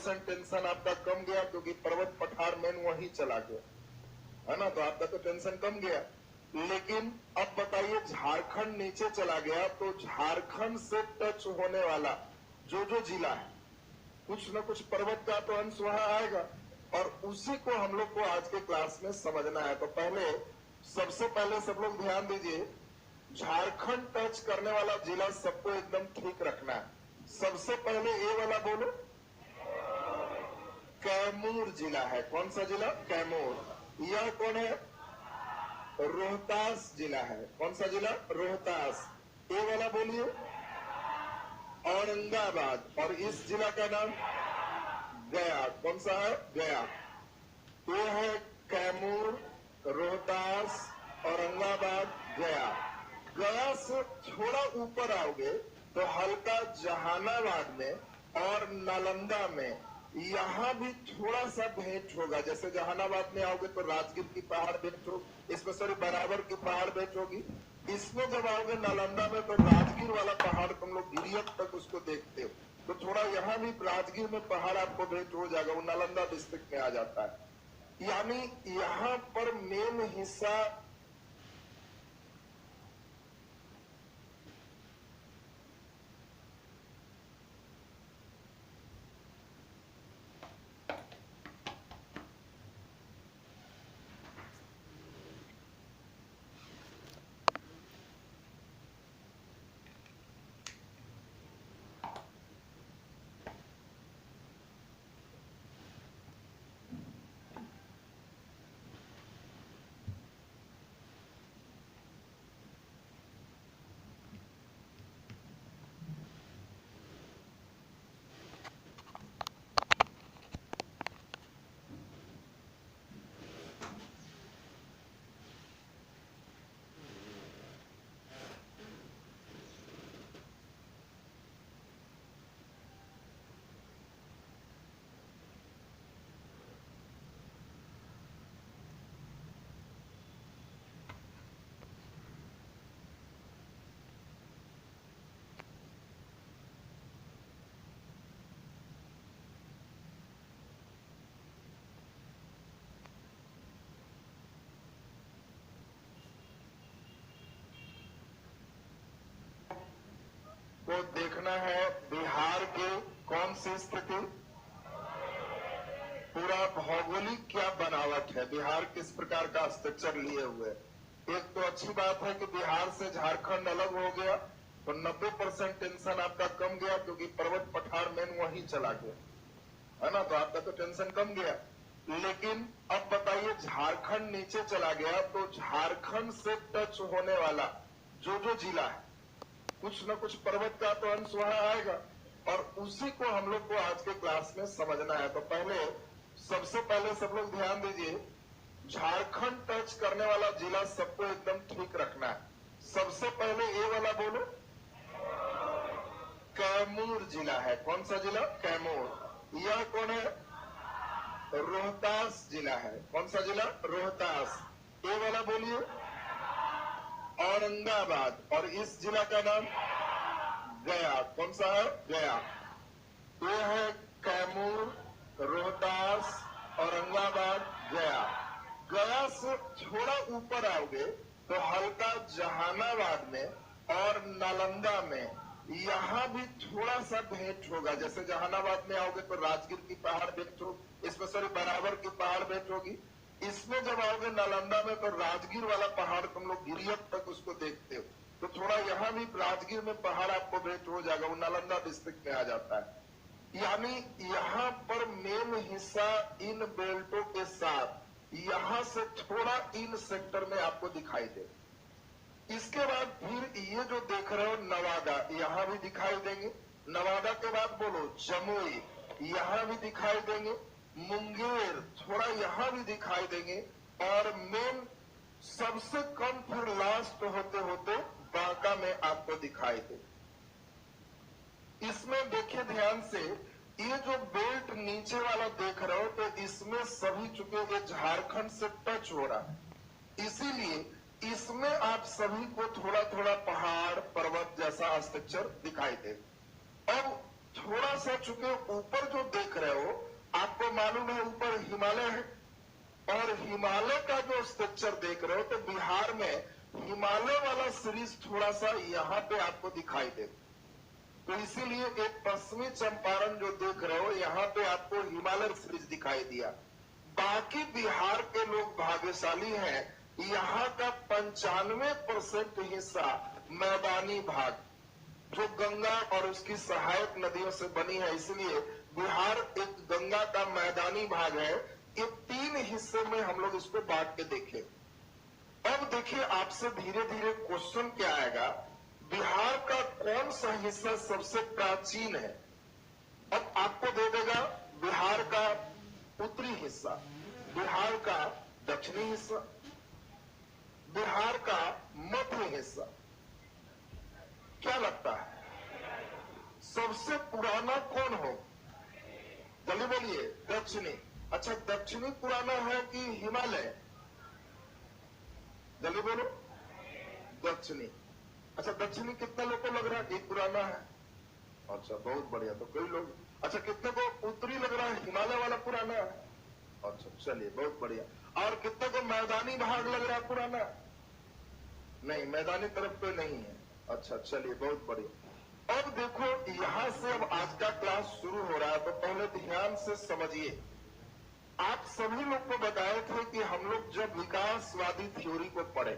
90% tension आपका कम गया, क्योंकि पर्वत पठार मेन वही चला गया, है ना, तो आपका तो टेंशन कम गया। लेकिन अब बताइए, झारखंड नीचे चला गया, तो झारखंड से टच होने वाला जो जो जिला है, कुछ न कुछ पर्वत का तो अंश वहां आएगा, और उसी को हम लोग को आज के क्लास में समझना है। तो सबसे पहले सब लोग ध्यान दीजिए, झारखंड टच करने वाला जिला सबको एकदम ठीक रखना है। सबसे पहले ए वाला बोलो, कैमूर जिला है। कौन सा जिला? कैमूर। यह कौन है? रोहतास जिला है। कौन सा जिला? रोहतास। ए वाला बोलिए, औरंगाबाद। और इस जिला का नाम गया। कौन सा है? गया। ये है कैमूर, रोहतास, औरंगाबाद, गया। गया से थोड़ा ऊपर आओगे तो हल्का जहानाबाद में और नालंदा में, यहाँ भी थोड़ा सा भेंट होगा। जैसे जहानाबाद में आओगे तो राजगीर की पहाड़ भेंट होगी, इसमें सॉरी बराबर की पहाड़ भेंट होगी। इसमें जब आओगे नालंदा में तो राजगीर वाला पहाड़ तुम लोग गिरियत तक उसको देखते हो, तो थोड़ा यहाँ भी राजगीर में पहाड़ आपको भेंट हो जाएगा, वो नालंदा डिस्ट्रिक्ट में आ जाता है। यानी यहाँ पर मेन हिस्सा को देखना है बिहार के कौन सी स्थिति, पूरा भौगोलिक क्या बनावट है, बिहार किस प्रकार का स्ट्रक्चर लिए हुए। एक तो अच्छी बात है कि बिहार से झारखंड अलग हो गया, तो 90% टेंशन आपका कम गया, क्योंकि पर्वत पठार मेन वही चला गया, है ना, तो आपका तो टेंशन कम गया। लेकिन अब बताइए, झारखंड नीचे चला गया, तो झारखंड से टच होने वाला जो जो जिला है, कुछ न कुछ पर्वत का तो अंश वहां आएगा, और उसी को हम लोग को आज के क्लास में समझना है। तो सबसे पहले सब लोग ध्यान दीजिए, झारखंड टच करने वाला जिला सबको एकदम ठीक रखना है। सबसे पहले ए वाला बोलो, कैमूर जिला है। कौन सा जिला? कैमूर। यह कौन है? रोहतास जिला है। कौन सा जिला? रोहतास। ए वाला बोलिए, औरंगाबाद। और इस जिला का नाम गया। कौन सा है? गया। ये है कैमूर, रोहतास, औरंगाबाद, गया। गया से थोड़ा ऊपर आओगे तो हल्का जहानाबाद में और नालंदा में, यहाँ भी थोड़ा सा भेंट होगा। जैसे जहानाबाद में आओगे तो राजगीर की पहाड़ भेंट होगी, इसमें सॉरी बराबर की पहाड़ भेंट होगी। इसमें जब आओगे नालंदा में तो राजगीर वाला पहाड़ तुम लोग गिरियत तक उसको देखते हो, तो थोड़ा यहाँ भी राजगीर में पहाड़ आपको भेंट हो जाएगा, वो नालंदा डिस्ट्रिक्ट में आ जाता है। यानी यहाँ पर मेन हिस्सा इन बेल्टों के साथ यहाँ से थोड़ा इन सेक्टर में आपको दिखाई दे। इसके बाद फिर ये जो देख रहे हो नवादा, यहाँ भी दिखाई देंगे। नवादा के बाद बोलो जमुई, यहाँ भी दिखाई देंगे। मुंगेर थोड़ा यहाँ भी दिखाई देंगे, और मेन सबसे कम फिर लास्ट होते होते बांका में आपको दिखाई दे। इसमें देखिए ध्यान से, ये जो बेल्ट नीचे वाला देख रहे हो, तो इसमें सभी चुके ये झारखंड से टच हो रहा है, इसीलिए इसमें आप सभी को थोड़ा थोड़ा पहाड़ पर्वत जैसा स्ट्रक्चर दिखाई दे। अब थोड़ा सा चूंकि ऊपर जो देख रहे हो आपको मालूम है ऊपर हिमालय है, और हिमालय का जो स्ट्रक्चर देख रहे हो तो बिहार में हिमालय वाला सीरीज थोड़ा सा यहाँ पे आपको दिखाई दे, तो इसीलिए एक पश्चिमी चंपारण जो देख रहे हो यहाँ पे आपको हिमालय सीरीज दिखाई दिया। बाकी बिहार के लोग भाग्यशाली हैं, यहाँ का 95% हिस्सा मैदानी भाग जो गंगा और उसकी सहायक नदियों से बनी है, इसलिए बिहार एक गंगा का मैदानी भाग है। ये 3 हिस्से में हम लोग इसको बांट के देखें। अब देखिए आपसे धीरे धीरे क्वेश्चन क्या आएगा, बिहार का कौन सा हिस्सा सबसे प्राचीन है? अब आपको दे देगा बिहार का उत्तरी हिस्सा, बिहार का दक्षिणी हिस्सा, बिहार का मध्य हिस्सा। क्या लगता है सबसे पुराना कौन हो? जल्दी बोलिए। दक्षिणी। अच्छा, दक्षिणी पुराना है कि हिमालय? जल्दी बोलो। दक्षिणी। अच्छा, दक्षिणी कितने लोग को लग रहा है कि पुराना है? अच्छा, बहुत बढ़िया। तो कई लोग। अच्छा, कितने को उत्तरी लग रहा है हिमालय वाला पुराना है? अच्छा, चलिए बहुत बढ़िया। और कितने को मैदानी भाग लग रहा है पुराना? नहीं, मैदानी तरफ कोई नहीं है। अच्छा, चलिए बहुत बढ़िया। अब देखो यहां से अब आज का क्लास शुरू हो रहा है, तो पहले ध्यान से समझिए। आप सभी लोग को बताए थे कि हम लोग जब विकासवादी थ्योरी को पढ़े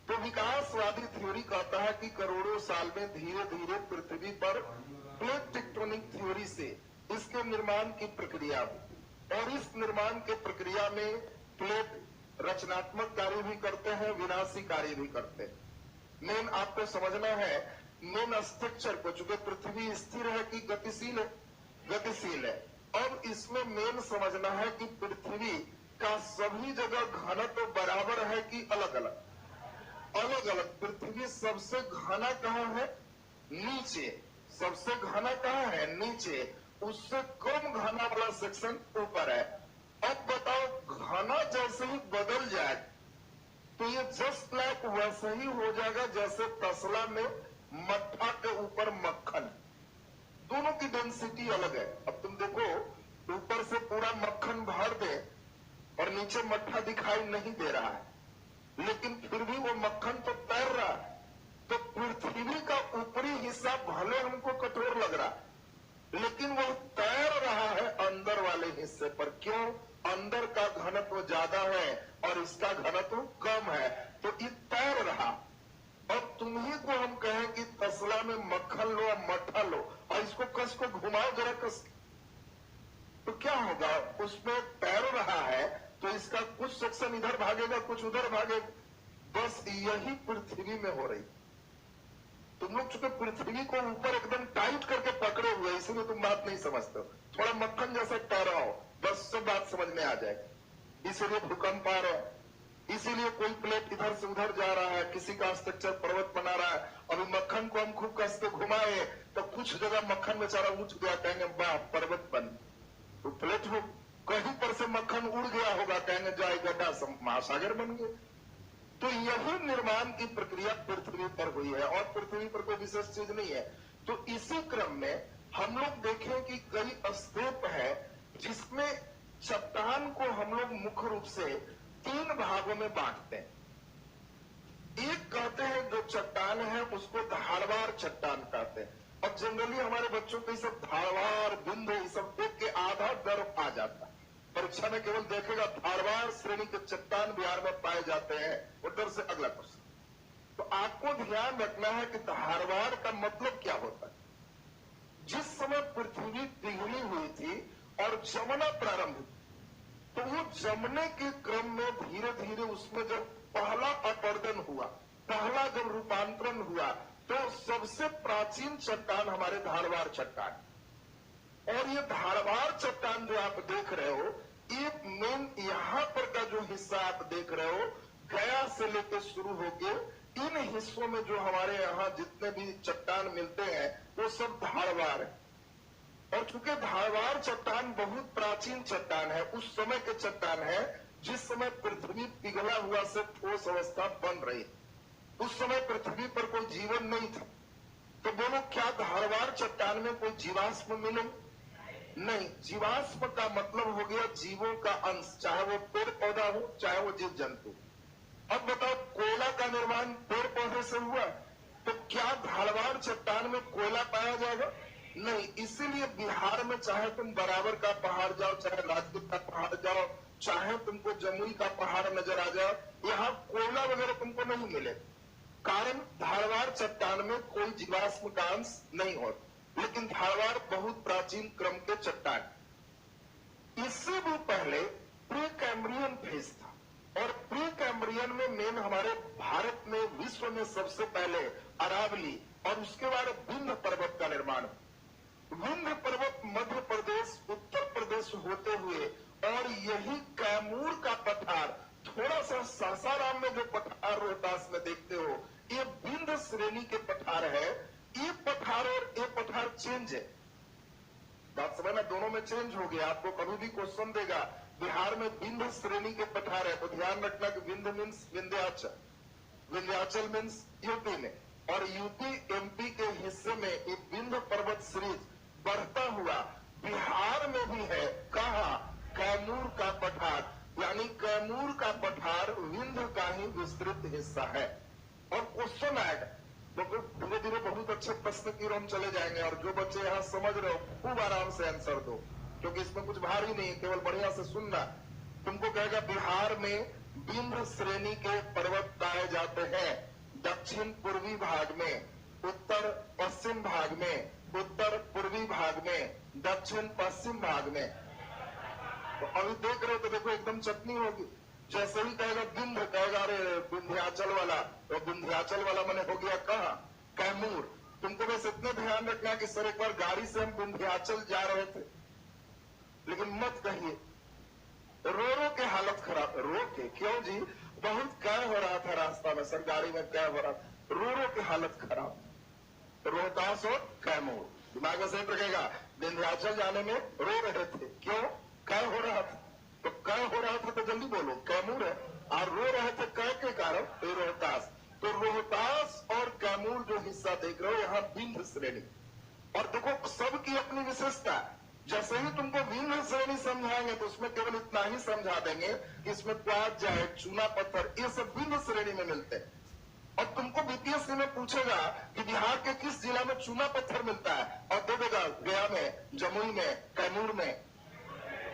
तो विकासवादी थ्योरी कहता है कि करोड़ों साल में धीरे धीरे पृथ्वी पर प्लेट टेक्टोनिक थ्योरी से इसके निर्माण की प्रक्रिया हुई, और इस निर्माण के प्रक्रिया में प्लेट रचनात्मक कार्य भी करते हैं, विनाशी कार्य भी करते हैं। मेन आपको समझना है मेन स्ट्रक्चर को, चूंकि पृथ्वी स्थिर है कि गतिशील है? गतिशील है। अब इसमें मेन समझना है कि पृथ्वी का सभी जगह घनत्व बराबर है कि अलग अलग? अलग अलग। पृथ्वी सबसे घना कहाँ है? नीचे। सबसे घना कहाँ है? नीचे। उससे कम घना वाला सेक्शन ऊपर है। अब बताओ, घना जैसे ही बदल जाए तो ये जस्ट लाइक वैसे ही हो जाएगा जैसे तसला में मट्ठा के ऊपर मक्खन। दोनों की डेंसिटी अलग है। अब तुम देखो, ऊपर से पूरा मक्खन भर दे और नीचे मट्ठा दिखाई नहीं दे रहा है, लेकिन फिर भी वो मक्खन तो तैर रहा है। तो पृथ्वी का ऊपरी हिस्सा भले हमको कठोर लग रहा है, लेकिन वो तैर रहा है अंदर वाले हिस्से पर। क्यों? अंदर का घनत्व ज्यादा है और इसका घनत्व कम है, तो ये तैर रहा। अब तुम्ही को हम कहें कि तसला में मक्खन लो और मट्ठा लो और इसको कस को घुमाओ जरा कस, तो क्या होगा? उसमें तैर रहा है तो इसका कुछ सेक्शन इधर भागेगा, कुछ उधर भागेगा। बस यही पृथ्वी में हो रही। तुम लोग चूंकि पृथ्वी को ऊपर एकदम टाइट करके पकड़े हुए, इसलिए तुम बात नहीं समझते हो। थोड़ा मक्खन जैसा तैरा हो, बस सब बात समझ में आ जाएगी। इसीलिए भूकंप आ रहा है, इसीलिए कोई प्लेट इधर से उधर जा रहा है, किसी का स्ट्रक्चर पर्वत बना रहा है। और मक्खन को हम खूब कस के घुमाए तो कुछ जगह मक्खन बेचारा उठ गया, कहेंगे वाह पर्वत बन। तो प्लेट हो, कहीं पर से मक्खन उड़ गया होगा, कहेंगे जाए गड्ढा महासागर बन गए। तो यही निर्माण की प्रक्रिया पृथ्वी पर हुई है और पृथ्वी पर कोई विशेष चीज नहीं है। तो इसी क्रम में हम लोग देखें कि कई स्तूप है जिसमें चट्टान को हम लोग मुख्य रूप से 3 भागों में बांटते हैं। एक कहते हैं जो चट्टान है उसको धारवार चट्टान कहते हैं, और जनरली हमारे बच्चों को ये सब धारवार बिंदु ये सब देख के आधा गर्व आ जाता है। परीक्षा में केवल देखेगा धारवार श्रेणी के चट्टान बिहार में पाए जाते हैं, उधर से अगला क्वेश्चन। तो आपको ध्यान रखना है कि धारवार का मतलब क्या होता है। जिस समय पृथ्वी पिघली हुई थी और जमना प्रारंभ हुई, तो वो जमने के क्रम में धीरे धीरे उसमें जब पहला अपर्दन हुआ, पहला जब रूपांतरण हुआ, तो सबसे प्राचीन चट्टान हमारे धारवार चट्टान। और ये धारवार चट्टान जो आप देख रहे हो, ये मेन यहां पर का जो हिस्सा आप देख रहे हो, गया से लेकर शुरू होके इन हिस्सों में जो हमारे यहाँ जितने भी चट्टान मिलते हैं वो सब धारवार है। और चूंकि धारवार चट्टान बहुत प्राचीन चट्टान है, उस समय के चट्टान है जिस समय पृथ्वी पिघला हुआ से ठोस अवस्था बन रही। उस समय पृथ्वी पर कोई जीवन नहीं था, तो बोलो क्या धारवाड़ चट्टान में कोई जीवाश्म मिले? नहीं। जीवाश्म का मतलब हो गया जीवों का अंश, चाहे वो पेड़ पौधा हो चाहे वो जीव जंतु। अब बताओ कोयला का निर्माण पेड़ पौधे से हुआ, तो क्या धारवाड़ चट्टान में कोयला पाया जाएगा? नहीं। इसीलिए बिहार में चाहे तुम बराबर का पहाड़ जाओ, चाहे राजगीर का पहाड़ जाओ, चाहे तुमको जमुई का पहाड़ नजर आ जाओ, यहाँ कोयला वगैरह तुमको नहीं मिले। कारण धारवाड़ चट्टान में कोई जीवाश्म का अंश नहीं होता। लेकिन धारवाड़ बहुत प्राचीन क्रम के चट्टान। इससे भी पहले प्री कैम्ब्रियन फेज था, और प्री कैम्ब्रियन में मेन हमारे भारत में विश्व में सबसे पहले अरावली और उसके बाद विंध्य पर्वत का निर्माण। विंध्य पर्वत मध्य प्रदेश उत्तर प्रदेश होते हुए और यही कैमूर का पठार, थोड़ा सा सासाराम में जो पठार रोहतास में देखते हो, ये विंध्य श्रेणी के पठार है। ये पठार और ये पठार चेंज है। बात समझ में, दोनों में चेंज हो गया। आपको कभी भी क्वेश्चन देगा बिहार में विंध्य श्रेणी के पठार है, तो ध्यान रखना कि Vindhya means Vindhyachal, Vindhyachal means UP में, और यूपी एमपी के हिस्से में ये विंध्य पर्वत सीरीज बढ़ता हुआ बिहार में भी है। कहा? कैमूर का पठार, यानी कैमूर का पठार विंध्य का ही विस्तृत हिस्सा है। और क्वेश्चन आएगा, तो धीरे धीरे बहुत अच्छे प्रश्न की ओर हम चले जाएंगे, और जो बच्चे यहाँ समझ रहे हो खूब आराम से आंसर दो, क्योंकि इसमें कुछ भारी नहीं है, केवल बढ़िया से सुनना। तुमको कहेगा बिहार में विंध्य श्रेणी के पर्वत पाए जाते हैं दक्षिण पूर्वी भाग में, उत्तर पश्चिम भाग में, उत्तर पूर्वी भाग में, दक्षिण पश्चिम भाग में। तो अभी देख रहे हो तो देखो एकदम चटनी होगी। जैसे ही कहेगा विंध्य, कहेगा अरे विंध्याचल वाला, तो विंध्याचल वाला मैंने हो गया कहा? कैमूर। तुमको बस इतना ध्यान रखना कि सर एक बार गाड़ी से हम विंध्याचल जा रहे थे, लेकिन मत कहिए रो रो के हालत खराब। रो के क्यों जी? बहुत क्या हो रहा था रास्ता में सर, गाड़ी में क्या हो रहा था, रो रो के हालत खराब। रोहतास और कैमूर दिमाग में सेट रखेगा। विंध्याचल जाने में रो रहे थे, क्यों? क्या हो रहा था? तो क्या हो रहा था तो जल्दी बोलो, कैमूर है। और रो रहे थे क्या के कारण? तो रोहतास। तो रोहतास और कैमूर जो हिस्सा देख रहे हो, यहाँ विंध्य श्रेणी। और देखो सबकी अपनी विशेषता। जैसे ही तुमको विंध्य श्रेणी समझाएंगे तो उसमें केवल इतना ही समझा देंगे कि इसमें क्वाद जाए, चूना पत्थर, ये सब विंध्य श्रेणी में मिलते हैं। और तुमको बीपीएससी में पूछेगा कि बिहार के किस जिला में चूना पत्थर मिलता है, और दे देगा गया में, जमुई में, कैमूर में।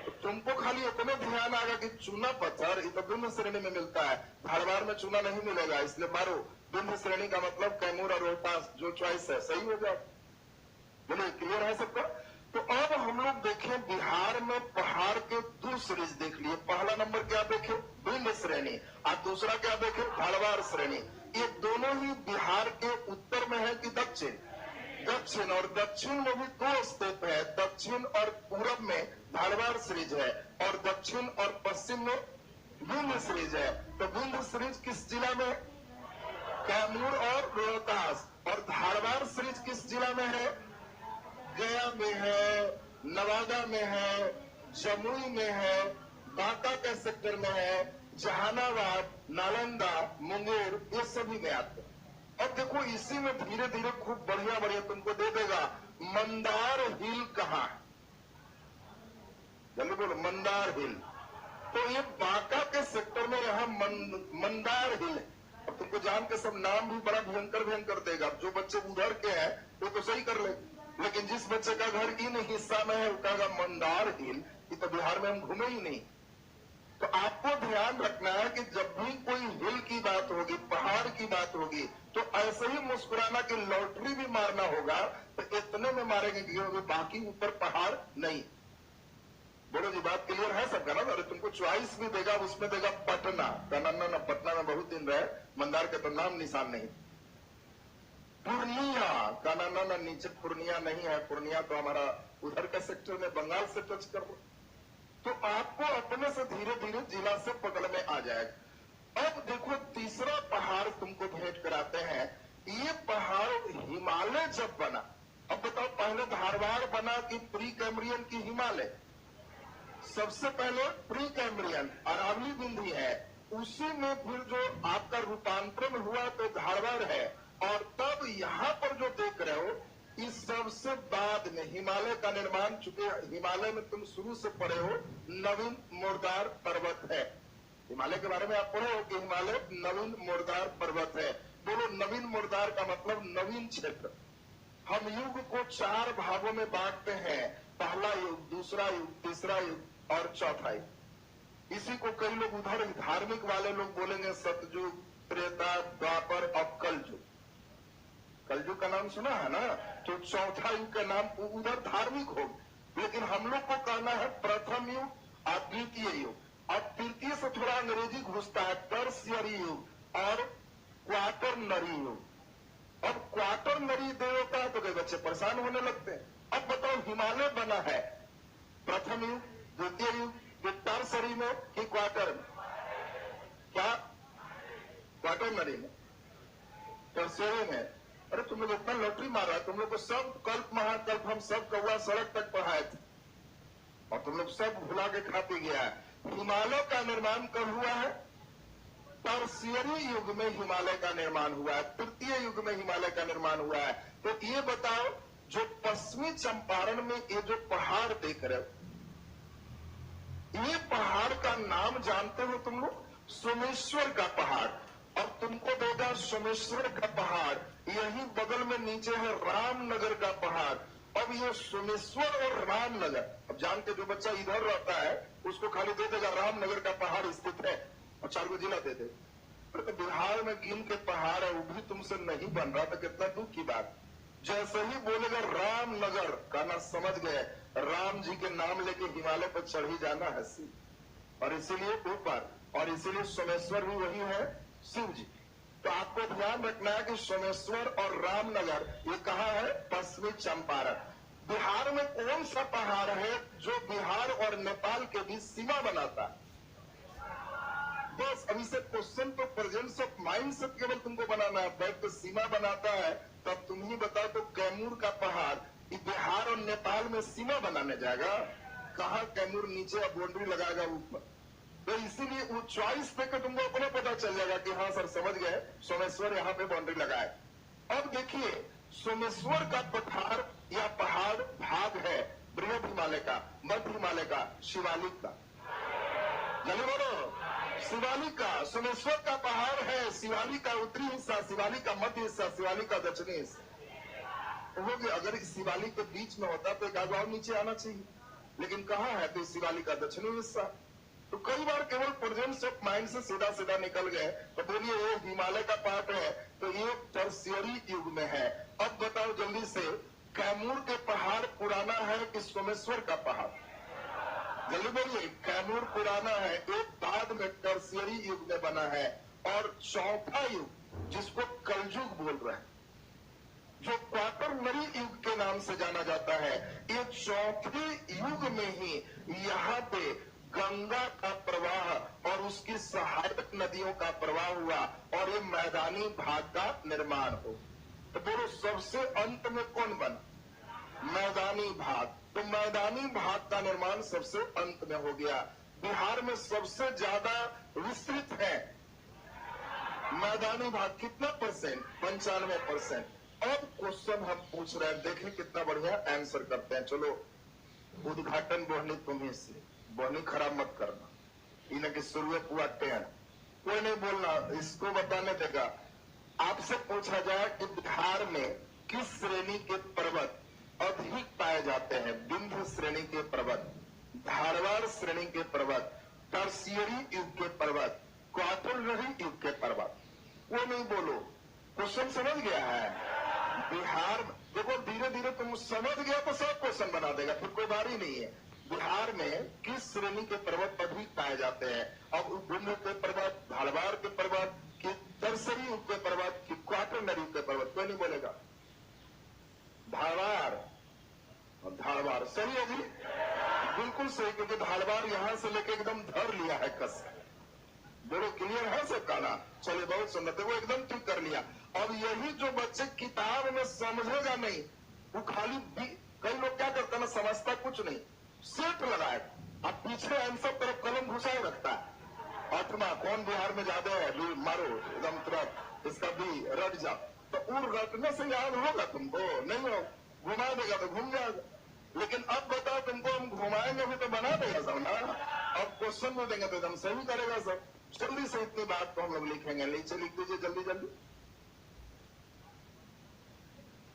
तो तुमको खाली इतने ध्यान आएगा कि चूना पत्थर ये तो विंध्य श्रेणी में मिलता है, धारवाड़ में चूना नहीं मिलेगा, इसलिए मारो विंध्य श्रेणी का मतलब कैमूर और रोहतास, जो चॉइस है सही हो जाए। बोले क्लियर है सबका? तो अब हम लोग देखें बिहार में पहाड़ के दो सीरीज देख लिए। पहला नंबर क्या देखे? विंध्य श्रेणी, और दूसरा क्या देखे? धारवाड़ श्रेणी। ये दोनों ही बिहार के उत्तर में है कि दक्षिण? दक्षिण। और दक्षिण में भी दो स्टेप है, दक्षिण और पूरब में धारवाड़ सीरीज है, और दक्षिण और पश्चिम में विंध्य सीरीज है। तो विंध्य सीरीज किस जिला में? कैमूर और रोहतास। और धारवाड़ सीरीज किस जिला में है? गया में है, नवादा में है, जमुई में है, बांका के सेक्टर में है, जहानाबाद, नालंदा, मुंगेर, ये सभी में आते हैं। अब देखो इसी में धीरे धीरे खूब बढ़िया बढ़िया तुमको दे देगा। मंदार हिल कहाँ है? जल्दी बोलो, मंदार हिल। तो ये बांका के सेक्टर में यहाँ मंदार हिल है। अब तुमको जान के सब नाम भी बड़ा भयंकर भयंकर देगा। जो बच्चे उधर के हैं वो तो सही कर ले, लेकिन जिस बच्चे का घर इन हिस्सा में है उसका मंदार हिल, ये तो बिहार में हम घूमे ही नहीं। तो आपको ध्यान रखना है कि जब भी कोई हिल की बात होगी, पहाड़ की बात होगी, तो ऐसे ही मुस्कुराना कि लॉटरी भी मारना होगा तो इतने में मारेंगे कि बाकी ऊपर पहाड़ नहीं। बोलो जी, बात क्लियर है सबका ना? अरे तुमको चॉइस भी देगा, उसमें देगा पटना का, ना पटना में बहुत दिन रहे, मंदार के तो नाम निशान नहीं। पूर्णिया का, ना नीचे पूर्णिया नहीं है, पूर्णिया तो हमारा उधर का सेक्टर में, बंगाल से टच कर लो, तो आपको अपने से धीरे धीरे जिला से पकड़ में आ जाएगा। अब देखो तीसरा पहाड़ तुमको भेंट कराते हैं। ये पहाड़ हिमालय जब बना, अब बताओ पहले धारवाड़ बना कि प्री कैम्ब्रियन की हिमालय? सबसे पहले प्री कैम्ब्रियन, अरावली विंध्य है, उसी में फिर जो आपका रूपांतरण हुआ तो धारवाड़ है, और तब यहां पर जो देख रहे हो, इस सबसे बाद में हिमालय का निर्माण, चूंकि हिमालय में तुम शुरू से पढ़े हो, नवीन मोरदार पर्वत है। हिमालय के बारे में आप पढ़े हो कि हिमालय नवीन मोरदार पर्वत है। बोलो, नवीन मोरदार का मतलब नवीन क्षेत्र। हम युग को 4 भागों में बांटते हैं, पहला युग, दूसरा युग, तीसरा युग और चौथा युग। इसी को कई लोग उधर धार्मिक वाले लोग बोलेंगे सतयुग, त्रेता, द्वापर और कलयुग। कलयुग का नाम सुना है ना? तो चौथा युग का नाम उधर धार्मिक हो, लेकिन हम लोग को कहना है प्रथम युग और द्वितीय युग। और तृतीय से थोड़ा अंग्रेजी घुसता है, टर्शियरी युग और क्वाटरनरी युग। अब क्वाटरनरी देवता है तो कई बच्चे परेशान होने लगते हैं। अब बताओ, हिमालय बना है प्रथम युग, द्वितीय युग, कि टर्शियरी में कि क्वार्टर में? क्या क्वाटरनरी में? टर्शियरी में। अरे तुम लोग इतना लॉटरी मारा, तुम लोग को सब कल्प महाकल्प हम सब कौवा सड़क तक पढ़ाए थे और तुम लोग सब भुला के खा पी गया है। हिमालय का निर्माण कब हुआ है? टर्शियरी युग में हिमालय का निर्माण हुआ है, तृतीय युग में हिमालय का निर्माण हुआ है। तो ये बताओ, जो पश्चिमी चंपारण में ये जो पहाड़ देख रहे हो, ये पहाड़ का नाम जानते हो तुम लोग? सोमेश्वर का पहाड़। और तुमको देगा सोमेश्वर का पहाड़, यही बगल में नीचे है रामनगर का पहाड़। अब ये सोमेश्वर और रामनगर, अब जान के जो बच्चा इधर रहता है उसको खाली दे देगा रामनगर का पहाड़ स्थित है और 4 को जिला दे दे। तो बिहार में गिन के पहाड़ है, वो भी तुमसे नहीं बन रहा, तो कितना दुख की बात। जैसे ही बोलेगा रामनगर का ना, समझ गए राम जी के नाम लेके हिमालय पर चढ़ ही जाना है शिव, और इसीलिए ऊपर, और इसीलिए सोमेश्वर भी वही है, शिव जी। तो आपको ध्यान रखना है कि सोमेश्वर और रामनगर ये कहाँ है? पश्चिमी चंपारण। बिहार में कौन सा पहाड़ है जो बिहार और नेपाल के बीच सीमा बनाता है? बस अभी से क्वेश्चन तो प्रेजेंस ऑफ माइंड से केवल तुमको बनाना है। बैठ तो सीमा बनाता है, तब तुम ही बताओ तो कैमूर का पहाड़ बिहार और नेपाल में सीमा बनाने जाएगा? कहाँ कैमूर नीचे या बाउंड्री लगाएगा ऊपर? तो इसीलिए वो चॉइस देकर तुमको अपना पता चल जाएगा कि हाँ सर समझ गए, सोमेश्वर यहाँ पे बाउंड्री लगाए। अब देखिए, सोमेश्वर का पठार या पहाड़ भाग है बृहद हिमालय का, मध्य हिमालय का, शिवालिक का। जल्दी बोलो, शिवालिक का। सोमेश्वर का पहाड़ है शिवालिक का उत्तरी हिस्सा, शिवालिक का मध्य हिस्सा, शिवालिक का दक्षिणी हिस्सा। तो अगर इस शिवालिक के बीच में होता तो एक आगे नीचे आना चाहिए, लेकिन कहाँ है? तो शिवालिक का दक्षिणी हिस्सा। तो कई बार केवल प्रेजेंस ऑफ माइंड से सीधा सीधा निकल गए। तो बोलिए ये हिमालय का पार्ट है, तो ये टर्शियरी युग में है। अब बताओ जल्दी से, कैमूर के पहाड़ पुराना है कि सोमेश्वर का पहाड़? जल्दी बोलिए, कैमूर पुराना है, एक बाद में टर्शियरी युग में बना है। और चौथा युग जिसको कलयुग बोल रहे हैं, जो क्वाटरनरी युग के नाम से जाना जाता है, ये चौथे युग में ही यहाँ पे गंगा का प्रवाह और उसकी सहायक नदियों का प्रवाह हुआ और ये मैदानी भाग का निर्माण हो। तो बोलो, सबसे अंत में कौन बना? मैदानी भाग। तो मैदानी भाग का निर्माण सबसे अंत में हो गया। बिहार में सबसे ज्यादा विस्तृत है मैदानी भाग, कितना %? 95%। अब क्वेश्चन हम पूछ रहे हैं, देखें कितना बढ़िया आंसर करते हैं। चलो, उद्घाटन बोहनी तुम्हें से, बोहनी खराब मत करना, इन्हें की शुरुआत हुआ 10, कोई नहीं बोलना, इसको बताने देगा। आपसे पूछा जाए कि बिहार में किस श्रेणी के पर्वत अधिक पाए जाते हैं? विंध्य श्रेणी के पर्वत, धारवाड़ श्रेणी के पर्वत, टर्शियरी युग के पर्वत, क्वाटरनरी युग के पर्वत। वो नहीं बोलो, क्वेश्चन समझ गया है? बिहार, देखो धीरे धीरे तुम समझ गया तो सब क्वेश्चन बना देगा, फिर कोई बारी नहीं है। बिहार में किस श्रेणी के पर्वत अधिक पाए जाते हैं? अब विंध्य के पर्वत, धारवाड़ के पर्वत, कि टर्शियरी युग के पर्वत, कि क्वाटरनरी युग के पर्वत? कोई नहीं बोलेगा। धारवाड़, धारवाड़ सही है जी, बिल्कुल सही, क्योंकि धारवाड़ यहां से लेके एकदम धर लिया है कस। बोलो क्लियर है सबका ना? चलिए बहुत सुंदर, वो एकदम ठीक कर लिया। और यही जो बच्चे किताब में समझेगा नहीं, वो खाली कई लोग क्या करते हैं ना, समझता कुछ नहीं, सेट लगाए, अब पीछे आंसर तरफ कलम घुसाए रखता है। 8वां कौन बिहार में ज्यादा है, मारो एकदम तुरंत इसका भी रट जाओ। तो उड़ रटने से याद होगा तुमको? नहीं हो, घुमा देगा तो घूम जाएगा। लेकिन अब बताओ, तुमको हम घुमाएंगे भी तो बना देगा सब ना। अब क्वेश्चन में देंगे तो एकदम सही करेगा सब। जल्दी से इतनी बात को हम लोग लिखेंगे। नीचे लिख दीजिए जल्दी जल्दी,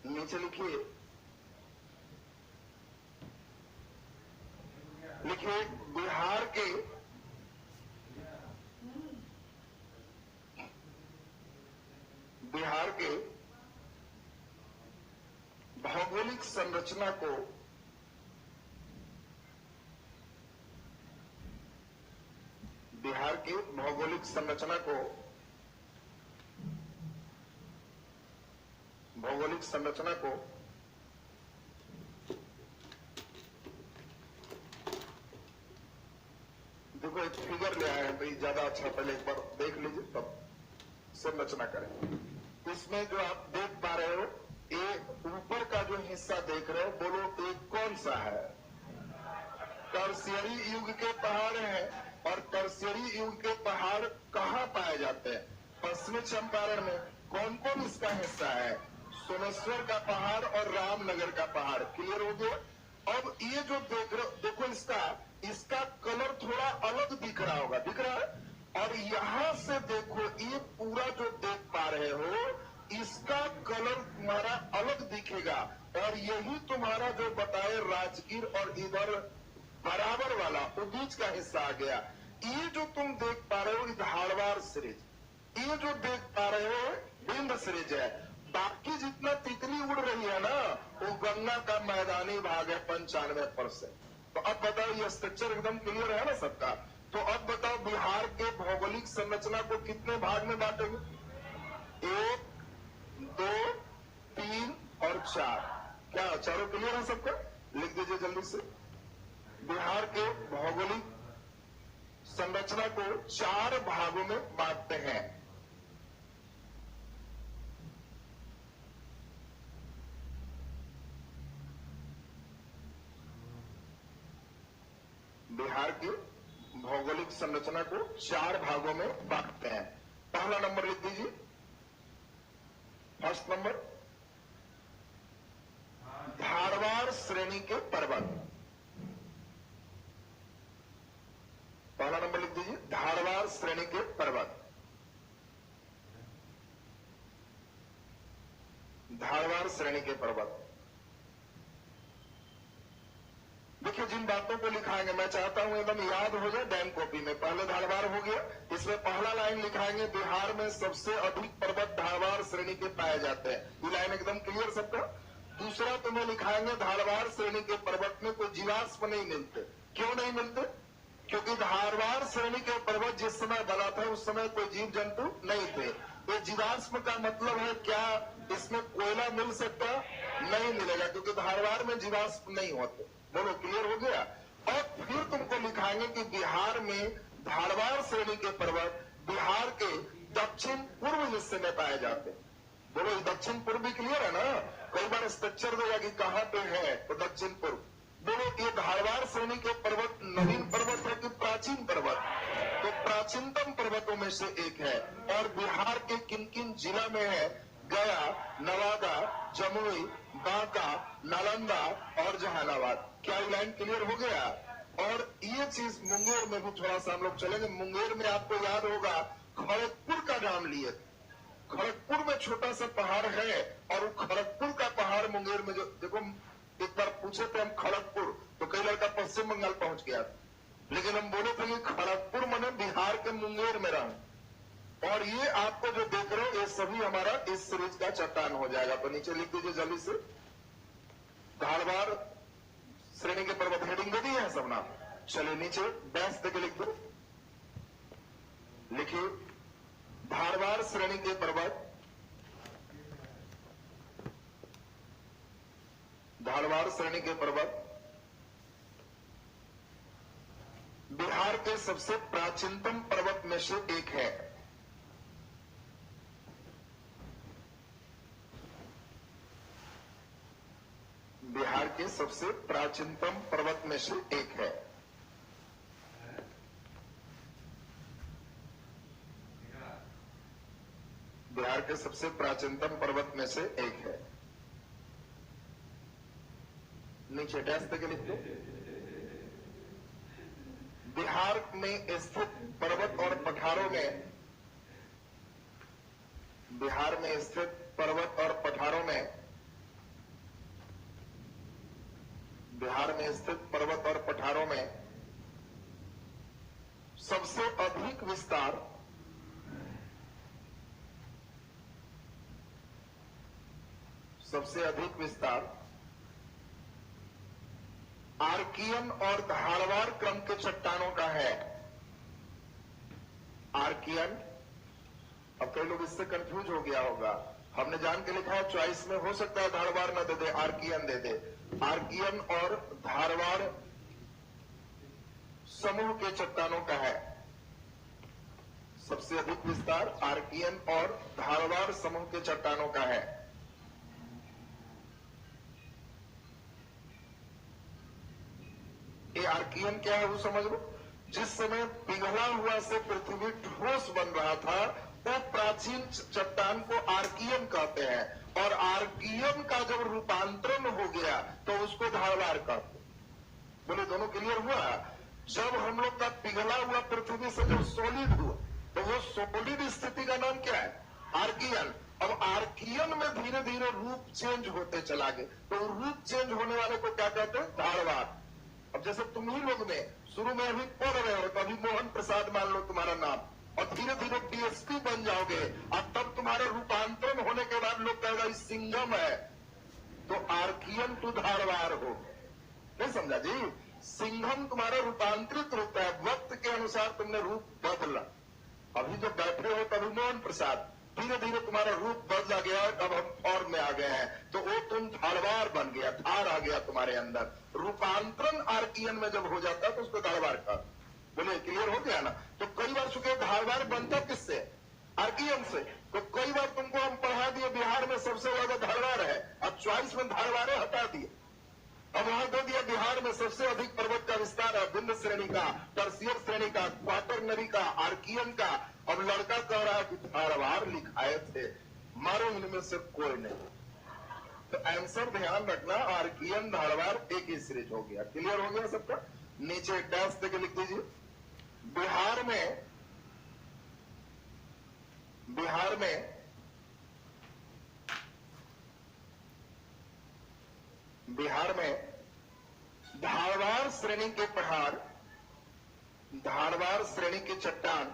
नीचे लिखिए, लिखिए बिहार के भौगोलिक संरचना को देखो एक फिगर ले आए हैं तो ये ज्यादा अच्छा, पहले एक बार देख लीजिए तब संरचना करें। इसमें जो आप देख पा रहे हो, ये ऊपर का जो हिस्सा देख रहे हो, बोलो ये कौन सा है? टर्शियरी युग के पहाड़ हैं। और टर्शियरी युग के पहाड़ कहाँ पाए जाते हैं? पश्चिमी चंपारण में। कौन कौन इसका हिस्सा है? सोमेश्वर का पहाड़ और रामनगर का पहाड़। क्लियर हो गया? अब ये जो देख रहे हो, देखो इसका कलर थोड़ा अलग दिख रहा होगा, दिख रहा है? और यहां से देखो, ये पूरा जो देख पा रहे हो, इसका कलर तुम्हारा अलग दिखेगा। और यही तुम्हारा जो बताए राजगीर और इधर बराबर वाला, वो बीच का हिस्सा आ गया। ये जो तुम देख पा रहे हो, ये धारवाड़ सीरीज, ये जो देख पा रहे हो विंध्य सीरीज है। बाकी जितना तितली उड़ रही है ना, वो गंगा का मैदानी भाग है 95%। तो अब बताओ, ये स्ट्रक्चर एकदम क्लियर है ना सबका? तो अब बताओ, बिहार के भौगोलिक संरचना को कितने भाग में बांटेंगे? 1, 2, 3 और 4। क्या चारों क्लियर है सबका? लिख दीजिए जल्दी से। बिहार के भौगोलिक संरचना को 4 भागों में बांटते हैं। बिहार की भौगोलिक संरचना को 4 भागों में बांटते हैं। पहला नंबर लिख दीजिए, फर्स्ट नंबर, धारवाड़ श्रेणी के पर्वत। पहला नंबर लिख दीजिए, धारवाड़ श्रेणी के पर्वत। धारवाड़ श्रेणी के पर्वत। देखिए, जिन बातों को लिखाएंगे मैं चाहता हूं एकदम याद हो जाए डैम कॉपी में। पहले धारवाड़ हो गया, इसमें पहला लाइन लिखाएंगे, बिहार में सबसे अधिक पर्वत धारवाड़ श्रेणी के पाए जाते हैं। ये लाइन एकदम क्लियर सबका? दूसरा तुम्हें लिखाएंगे, धारवाड़ श्रेणी के पर्वत में कोई जीवाश्म नहीं मिलते। क्यों नहीं मिलते? क्योंकि धारवाड़ श्रेणी के पर्वत जिस समय बना था उस समय कोई जीव जंतु नहीं थे। तो जीवाश्म का मतलब है क्या? इसमें कोयला मिल सकता? नहीं मिलेगा, क्योंकि धारवाड़ में जीवाश्म नहीं होते। बोलो क्लियर हो गया? और फिर तुमको लिखाएंगे कि बिहार में धारवाड़ श्रेणी के पर्वत बिहार के दक्षिण पूर्व हिस्से में पाए जाते। बोलो ये दक्षिण पूर्व भी क्लियर है ना? कई बार स्ट्रक्चर देगा कि कहां पे है, तो दक्षिण पूर्व। बोलो ये धारवाड़ श्रेणी के पर्वत नवीन पर्वत है कि प्राचीन पर्वत? तो प्राचीनतम पर्वतों में से एक है। और बिहार के किन किन जिला में है? गया, नवादा, जमुई, बांका, नालंदा और जहानाबाद। क्या ये लाइन क्लियर हो गया? और ये चीज मुंगेर में भी थोड़ा सा हम लोग चलेंगे। मुंगेर में आपको याद होगा, खड़गपुर का नाम लिए। खड़गपुर में छोटा सा पहाड़ है, और वो खड़गपुर का पहाड़ मुंगेर में जो देखो, एक बार पूछे थे हम खड़गपुर, तो कई लड़का पश्चिम बंगाल पहुंच गया, लेकिन हम बोले थे कि खड़गपुर माने बिहार के मुंगेर में रहा। और ये आपको जो देख रहे हो, ये सभी हमारा इस सीरीज का चट्टान हो जाएगा। तो नीचे लिख दीजिए जल्दी से, धारवाड़ श्रेणी के पर्वत। हेडिंग दे दी है सब नाम? चलिए नीचे डैश देके लिख दो, लिखिए धारवाड़ श्रेणी के पर्वत। धारवाड़ श्रेणी के पर्वत बिहार के सबसे प्राचीनतम पर्वत में से एक है। बिहार के सबसे प्राचीनतम पर्वत में से एक है। बिहार बिहार के सबसे प्राचीनतम पर्वत में से एक है। नीचे डैश देके लिख दो। बिहार में स्थित पर्वत और पठारों में, बिहार में स्थित पर्वत और पठारों में, बिहार में स्थित पर्वत और पठारों में सबसे अधिक विस्तार आर्कियन और धारवाड़ क्रम के चट्टानों का है। आर्कियन, अब कई लोग इससे कंफ्यूज हो गया होगा, हमने जान के लिखा है, चॉइस में हो सकता है धारवाड़ न दे दे, आर्कियन दे दे। आर्कियन और धारवाड़ समूह के चट्टानों का है। सबसे अधिक विस्तार आर्कियन और धारवाड़ समूह के चट्टानों का है। ये आर्कियन क्या है वो समझ लो। जिस समय पिघला हुआ से पृथ्वी ठोस बन रहा था, वो प्राचीन चट्टान को आर्कियन कहते हैं, और आर्कियन का जब रूपांतरण हो गया तो उसको धारवाड़ कहते हैं। बोले दोनों क्लियर हुआ? जब हम लोग का पिघला हुआ पृथ्वी से जब सॉलिड हुआ तो वो सॉलिड स्थिति का नाम क्या है? आर्कियन। अब आर्कियन में धीरे धीरे रूप चेंज होते चला गया, तो रूप चेंज होने वाले को क्या कहते हैं? धारवाड़। अब जैसे तुम ही लोग में शुरू में अभी पढ़ रहे हो, तो अभी मोहन प्रसाद मान लो तुम्हारा नाम, और धीरे धीरे डीएसपी बन जाओगे, और तब तुम्हारा रूपांतरण होने के बाद लोग कहेगा सिंघम है, तो आर्कियन टू धारवाड़ हो। नहीं समझा जी? सिंघम तुम्हारा रूपांतरित होता है, वक्त के अनुसार तुमने रूप बदला। अभी जब बैठे हो तभी मोहन प्रसाद, धीरे धीरे तुम्हारा रूप बदला गया, अब हम फॉर्म में आ गए हैं, तो वो तुम धारवाड़ बन गया, धार आ गया तुम्हारे अंदर। रूपांतरण आर्कियन में जब हो जाता है तो उसको धारवाड़ का। बोले क्लियर हो गया ना? तो कई बार चुके धारवाड़ बनता किससे? आर्कियन से। तो कई बार तुमको हम पढ़ा दिए बिहार में सबसे ज्यादा धारवाड़ है, अब चॉइस में धारवाड़े हटा दिए। अब वहां दे दिया बिहार में सबसे अधिक पर्वत का विस्तार है, विंध्य श्रेणी का, टर्सियर श्रेणी का, क्वाटरनरी का, आर्कियन का। अब लड़का कह रहा है कि धारवाड़ लिखाए थे, मारो इनमें से कोई नहीं। तो आंसर ध्यान रखना, आर्कियन धारवाड़ एक ही सीरीज हो गया। क्लियर हो गया सबका? नीचे डैश देके लिख दीजिए। बिहार में धारवाड़ श्रेणी के पहाड़, धारवाड़ श्रेणी के चट्टान,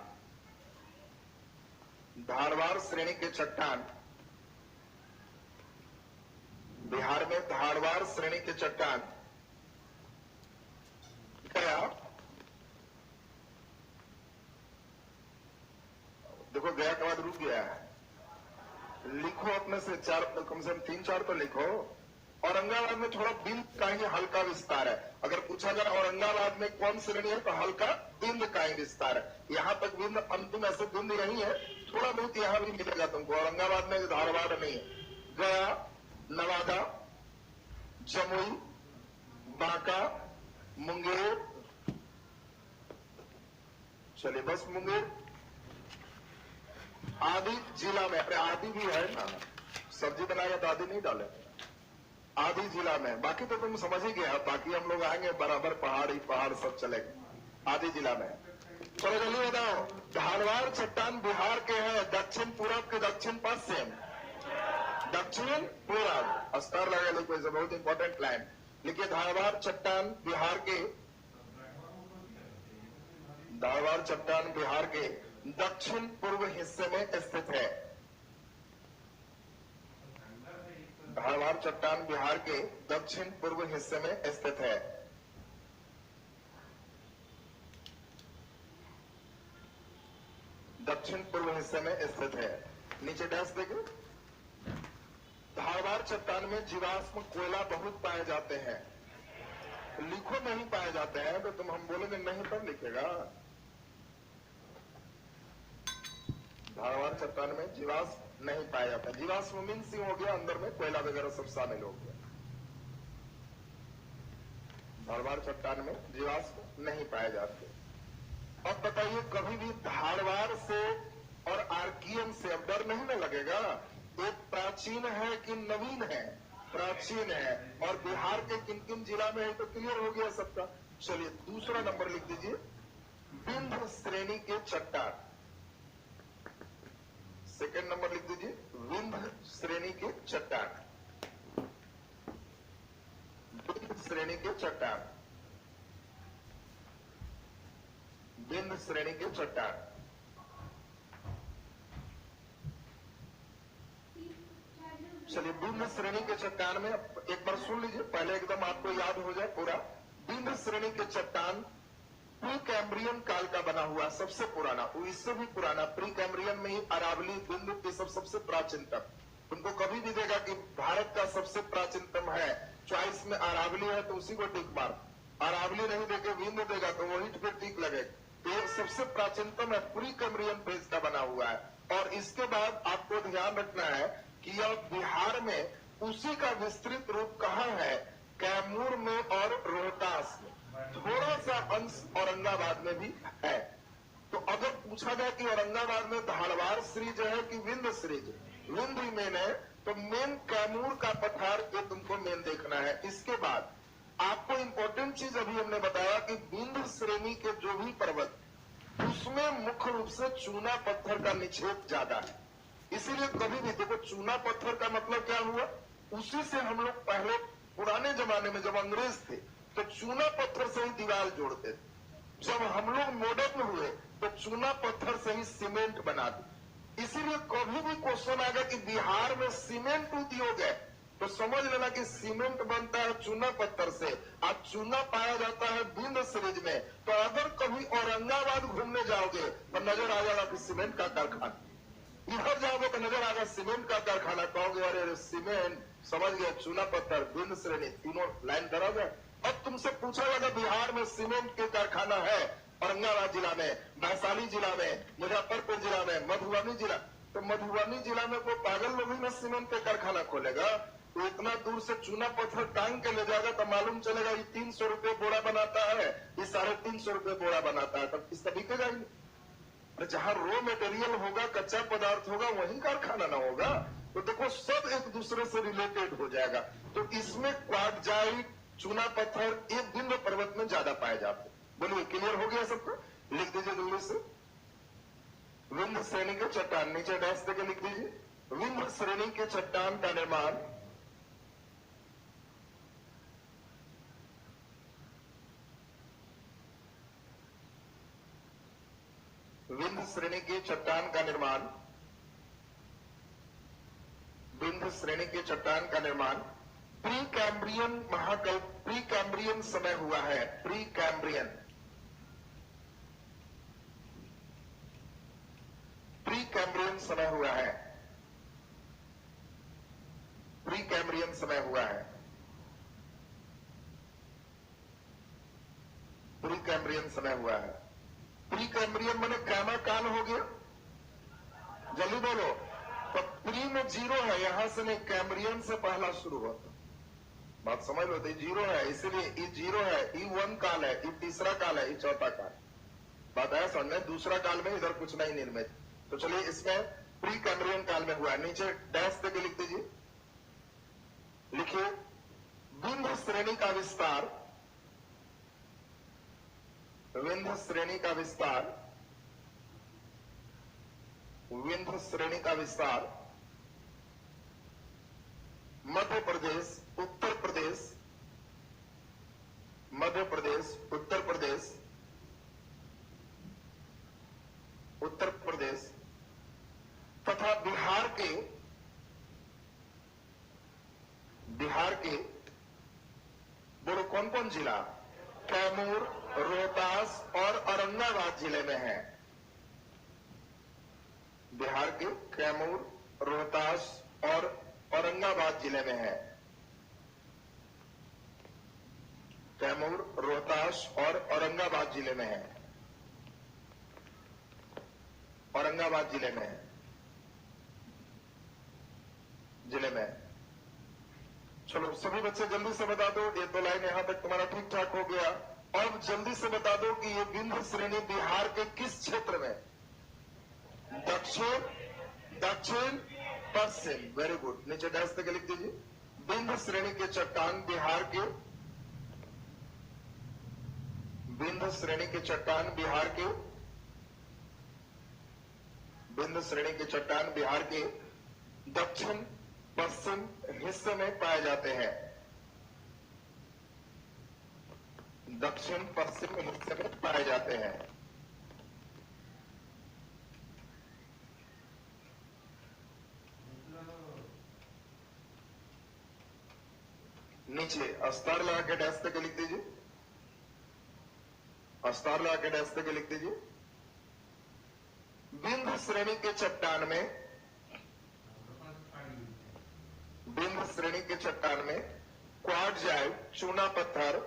धारवाड़ श्रेणी के चट्टान, बिहार में धारवाड़ श्रेणी के चट्टान गया। देखो गया के बाद रुक गया है, लिखो अपने से चार, कम से कम 3-4 तो लिखो। औरंगाबाद में थोड़ा बिंद का ही हल्का विस्तार है। अगर पूछा जाए औरंगाबाद में कौन श्रेणी है, तो हल्का बिंद का ही विस्तार है। यहां तक बिंद, अंतिम ऐसे बिंद नहीं है, थोड़ा बहुत यहां भी मिलेगा तुमको। औरंगाबाद में धारवाड़ नहीं है। गया, नवादा, जमुई, बांका, मुंगेर, चलिए बस मुंगेर, आदि जिला में, अरे आदि भी है ना, सब्जी बनाएगा तो आदि नहीं डाले, आदि जिला में। बाकी तो तुम समझ ही गया, बाकी हम लोग आएंगे बराबर, पहाड़ ही पहाड़ सब चलेगा। आदि जिला में। चलो जल्दी बताओ, धारवाड़ चट्टान बिहार के हैं, दक्षिण पूरब के दक्षिण पश्चिम, दक्षिण पूरब। अस्तर लगा लो, कोई बहुत इंपॉर्टेंट लाइन लिखिए। धारवाड़ चट्टान बिहार के, धारवाड़ चट्टान बिहार के दक्षिण पूर्व हिस्से में स्थित है। धारवाड़ चट्टान बिहार के दक्षिण पूर्व हिस्से में स्थित है। दक्षिण पूर्व हिस्से में स्थित है। नीचे डैश देखिए। धारवाड़ चट्टान में जीवाश्म कोयला बहुत पाए जाते हैं। लिखो नहीं पाए जाते हैं, तो तुम हम बोलेंगे नहीं तब लिखेगा। धारवाड़ चट्टान में जीवाश्म नहीं पाया जाता। जीवाश्म मीन्स ही हो गया, अंदर में कोयला वगैरह सब शामिल हो गया। धारवाड़ चट्टान में जीवाश्म नहीं पाए जाते। अब बताइए, कभी भी धारवाड़ से और आर्कियन से। अब डर नहीं ना लगेगा, एक प्राचीन है कि नवीन है? प्राचीन है। और बिहार के किन किन जिला में है तो क्लियर हो गया सबका। चलिए दूसरा नंबर लिख दीजिए, विंध्य श्रेणी के चट्टान। सेकंड नंबर लिख दीजिए, विंध्य श्रेणी के चट्टान। विंध्य श्रेणी के चट्टान, विंध्य श्रेणी के चट्टान। चलिए विंध्य श्रेणी के चट्टान में एक बार सुन लीजिए, पहले एकदम आपको याद हो जाए पूरा। विंध्य श्रेणी के चट्टान प्री कैम्ब्रियन काल का बना हुआ, सबसे पुराना, वो इससे भी पुराना। प्री कैम्ब्रियन में ही अरावली, बिंदु ये सब सबसे प्राचीनतम। तुमको कभी भी देगा कि भारत का सबसे प्राचीनतम है, चॉइस में अरावली है तो उसी को टिक मार। अरावली नहीं देके विंध्य देगा तो वही फिर टिक लगेगा। ये सबसे प्राचीनतम है, प्री कैम्ब्रियन फेज का बना हुआ है। और इसके बाद आपको ध्यान रखना है कि यह बिहार में उसी का विस्तृत रूप कहाँ है, कैमूर में और रोहतास में, थोड़ा सा अंश औरंगाबाद में भी है। तो अगर पूछा जाए कि औरंगाबाद में धारवाड़ सीरीज है कि विंध्य सीरीज, विंध्य मेन है, तो मेन कैमूर का पठार ये तुमको मेन देखना है। इसके बाद आपको इंपॉर्टेंट चीज अभी हमने बताया कि विंध्य श्रेणी के जो भी पर्वत, उसमें मुख्य रूप से चूना पत्थर का निक्षेप ज्यादा है। इसीलिए कभी भी देखो, चूना पत्थर का मतलब क्या हुआ, उसी से हम लोग पहले पुराने जमाने में जब अंग्रेज थे तो चूना पत्थर से ही दीवार जोड़ते थे। जब हम लोग मॉडर्न हुए तो चूना पत्थर से ही सीमेंट बना दी। इसीलिए कभी भी क्वेश्चन आएगा कि बिहार में सीमेंट उद्योग है तो समझ लेना कि सीमेंट बनता है चूना पत्थर से, आज चूना पाया जाता है विंध्य सीरीज में। तो अगर कभी औरंगाबाद घूमने जाओगे तो नजर आ जाएगा कि सीमेंट का कारखाना, इधर जाओगे तो नजर आएगा सीमेंट का कारखाना, कहोगे अरे सीमेंट, समझ गए, चूना पत्थर, विंध्य श्रेणी, तीनों लाइन करोगे। अब तुमसे पूछा जाएगा बिहार में सीमेंट के कारखाना है औरंगाबाद जिला में, वैशाली जिला में, मुजफ्फरपुर जिला में, मधुबनी जिला, तो मधुबनी जिला में कोई पागल लोग ही ना सीमेंट के कारखाना खोलेगा। तो इतना दूर से चूना पत्थर टांग के ले जाएगा तो मालूम चलेगा ये 300 रुपये बोरा बनाता है, ये 350 रुपये बोरा बनाता है, तब इसका बिकेगा ही नहीं। जहां रॉ मटेरियल होगा, कच्चा पदार्थ होगा, वही कारखाना ना होगा। तो देखो सब एक दूसरे से रिलेटेड हो जाएगा। तो इसमें क्वार्टजाइट, चूना पत्थर एक विंध्य पर्वत में ज्यादा पाए जाते। बोलिए क्लियर हो गया सबको? लिख दीजिए जल्दी से, विंध्य श्रेणी के चट्टान, नीचे डैश देकर लिख दीजिए, विंध्य श्रेणी के चट्टान का निर्माण विंध्य श्रेणी के चट्टान का निर्माण, विंध्य श्रेणी के चट्टान का निर्माण प्री कैम्ब्रियन महाकल्प, प्री कैम्ब्रियन समय हुआ है। प्री कैम्ब्रियन, प्री कैम्ब्रियन समय हुआ है, प्री कैम्ब्रियन समय हुआ है, प्री कैम्ब्रियन समय हुआ है। प्री कैम्ब्रियन मैंने कैमा काल हो गया, जल्दी बोलो। तो प्री में जीरो है, यहां से नहीं, कैम्ब्रियन से पहला शुरू होता। बात समझ लो, तो जीरो है, इसीलिए ये जीरो है, ये 1 काल है, ये तीसरा काल है, ये चौथा काल। बात है समझ, दूसरा काल में इधर कुछ नहीं निर्मित। तो चलिए इसमें प्री कैम्ब्रियन काल में हुआ है। नीचे डैश देके लिख दीजिए, लिखिए विंध्य श्रेणी का विस्तार, विंध्य श्रेणी का विस्तार, विंध्य श्रेणी का विस्तार मध्य प्रदेश, उत्तर प्रदेश, मध्य प्रदेश, उत्तर प्रदेश, उत्तर प्रदेश तथा बिहार के बोलो कौन कौन जिला, कैमूर, रोहतास और औरंगाबाद जिले में है। बिहार के कैमूर, रोहतास और औरंगाबाद जिले में है। कैमूर, रोहतास और औरंगाबाद जिले में है, औरंगाबाद जिले में है, जिले में। चलो सभी बच्चे जल्दी से बता दो, ये तो लाइन यहां तक तुम्हारा ठीक ठाक हो गया। अब जल्दी से बता दो कि ये विंध्य श्रेणी बिहार के किस क्षेत्र में, दक्षिण, दक्षिण पश्चिम, वेरी गुड। नीचे डैश तक लिख दीजिए। विंध्य श्रेणी के चट्टान बिहार के, विंध्य श्रेणी के चट्टान बिहार के, विंध्य श्रेणी के चट्टान बिहार के दक्षिण पश्चिम हिस्से में पाए जाते हैं। दक्षिण पश्चिम हिस्से में पाए जाते हैं। नीचे अस्तर लगा के डैश तक लिख दीजिए। अस्तर लगा के डैश तक लिख दीजिए। विंध्य श्रेणी के चट्टान में, विंध्य श्रेणी के चट्टान में क्वार्टजाइट चूना पत्थर,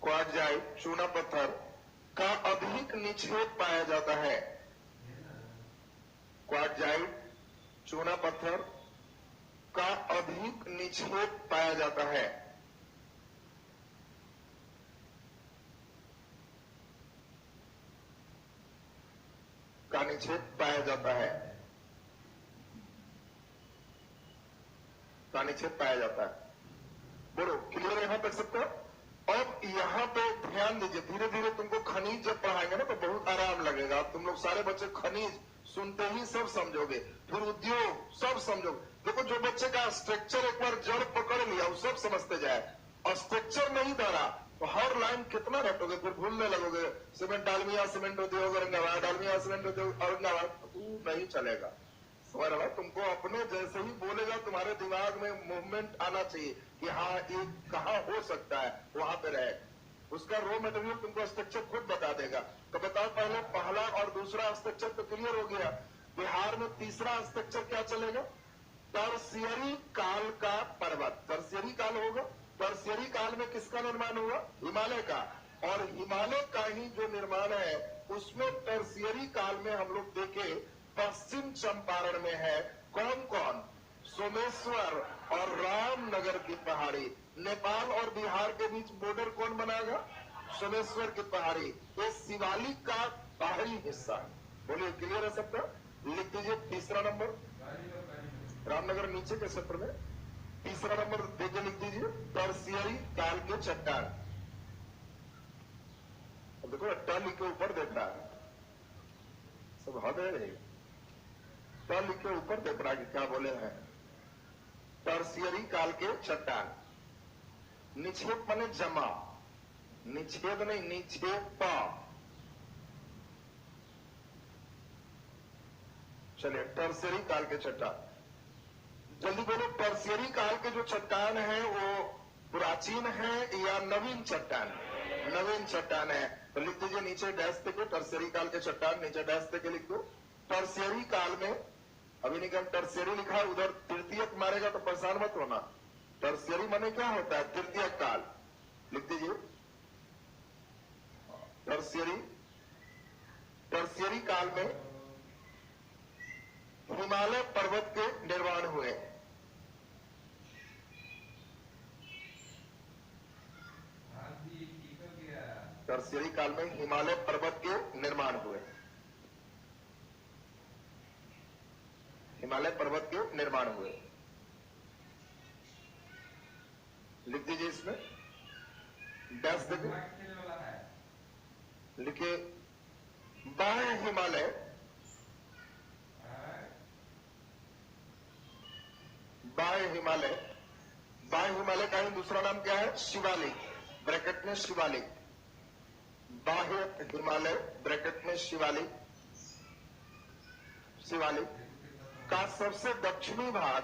क्वार्टजाइट चूना पत्थर का अधिक निक्षेप पाया जाता है। क्वार्टजाइट चूना पत्थर का अधिक निक्षेप पाया जाता है। का निक्षेप पाया जाता है। का निक्षेप पाया जाता है। बोलो क्लियर यहां तक सबका? अब यहां पे ध्यान दीजिए, धीरे धीरे तुमको खनिज जब पढ़ाएंगे ना तो बहुत आराम लगेगा। तुम लोग सारे बच्चे खनिज सुनते ही सब समझोगे, फिर उद्योग सब समझोगे। देखो जो बच्चे का स्ट्रक्चर एक बार जड़ पकड़ लिया वो सब समझते जाए, और स्ट्रक्चर नहीं धरा तो हर लाइन कितना रटोगे, फिर भूलने लगोगे। सीमेंट डालमिया सीमेंट उद्योग औरंगाबाद, डालमिया सीमेंट उद्योग औरंगाबाद, नहीं चलेगा। समझ रहा? तुमको अपने जैसे ही बोलेगा तुम्हारे दिमाग में मूवमेंट आना चाहिए कि हाँ ये कहाँ हो सकता है, वहां पे रहे। उसका रॉ मटेरियल तुमको स्ट्रक्चर खुद बता देगा। तो बताओ पहले पहला और दूसरा स्ट्रक्चर तो क्लियर हो गया। बिहार में तीसरा स्ट्रक्चर क्या चलेगा? टर्शियरी काल का पर्वत। टर्शियरी काल होगा। टर्शियरी काल में किसका निर्माण हुआ? हिमालय का। और हिमालय का ही जो निर्माण है उसमें टर्शियरी काल में हम लोग देखे पश्चिम चंपारण में है कौन कौन? सोमेश्वर और रामनगर की पहाड़ी। नेपाल और बिहार के बीच बॉर्डर कौन बनाएगा? सोमेश्वर की पहाड़ी। ये शिवालिक का बाहरी हिस्सा। बोलिए क्लियर है सबका? लिख दीजिए तीसरा नंबर, रामनगर नीचे के क्षेत्र में तीसरा नंबर देके लिख दीजिए टर्शियरी काल के चट्टान। अब देखो ट लिख के ऊपर देख रहा है, सब हद है नहीं। ट लिख के ऊपर देख रहा है कि क्या बोले हैं। टर्शियरी काल के चट्टान। निक्षेप माने जमा, निक्षेप नहीं, निक्षेप। चलिए टर्शियरी काल के चट्टान जल्दी बोलो। टर्शियरी काल के जो चट्टान है वो प्राचीन है या नवीन चट्टान? नवीन चट्टान है। तो लिख दीजिए नीचे डैश के टर्शियरी काल के चट्टान, नीचे डैश के लिख दो। टर्शियरी काल में अभी निगम टर्शियरी लिखा है, उधर तृतीयक मारेगा तो परेशान मत होना। टर्शियरी माने क्या होता है? तृतीयक काल। लिख दीजिए टर्शियरी। टर्शियरी काल में हिमालय पर्वत के निर्माण हुए। टर्शियरी काल में हिमालय पर्वत के निर्माण हुए। हिमालय पर्वत के निर्माण हुए। लिख दीजिए इसमें डैश देखिए, लिखिए बाह्य हिमालय, बाह्य हिमालय। बाह्य हिमालय का ही दूसरा नाम क्या है? शिवालिक, ब्रैकेट में शिवालिक। बाह्य हिमालय ब्रैकेट में शिवालिक। शिवालिक का सबसे दक्षिणी भाग,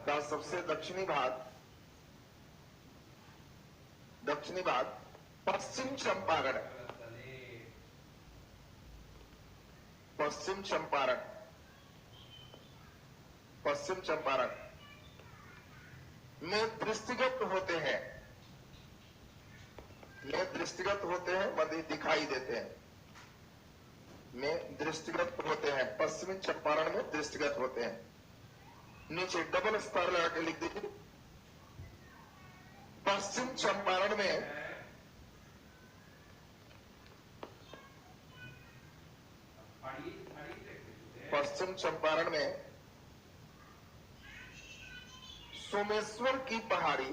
का सबसे दक्षिणी भाग, दक्षिणी भाग पश्चिम चंपारण, पश्चिम चंपारण, पश्चिम चंपारण में दृष्टिगत होते हैं, में दृष्टिगत होते हैं, मतलब दिखाई देते हैं, में दृष्टिगत होते हैं। पश्चिमी चंपारण में दृष्टिगत होते हैं। नीचे डबल स्टार लगा के लिख दीजिए पश्चिम चंपारण में पश्चिम चंपारण में सोमेश्वर की पहाड़ी,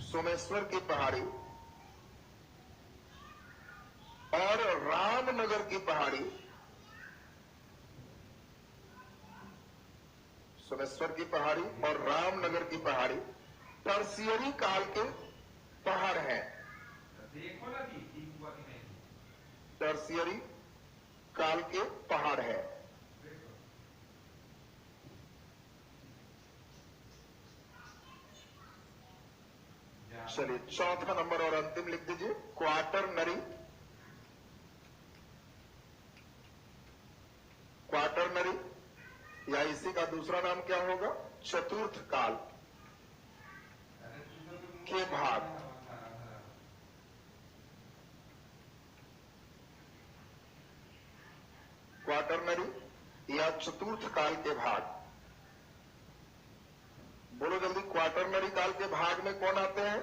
सोमेश्वर की पहाड़ी और रामनगर की पहाड़ी, सोमेश्वर की पहाड़ी और रामनगर की पहाड़ी टर्शियरी काल के पहाड़ हैं। टर्शियरी काल के पहाड़ है। चलिए चौथा नंबर और अंतिम लिख दीजिए, क्वाटरनरी। क्वाटरनरी या इसी का दूसरा नाम क्या होगा, चतुर्थ काल के भाग। क्वाटरनरी या चतुर्थ काल के भाग। बोलो जल्दी, क्वाटरनरी काल के भाग में कौन आते हैं,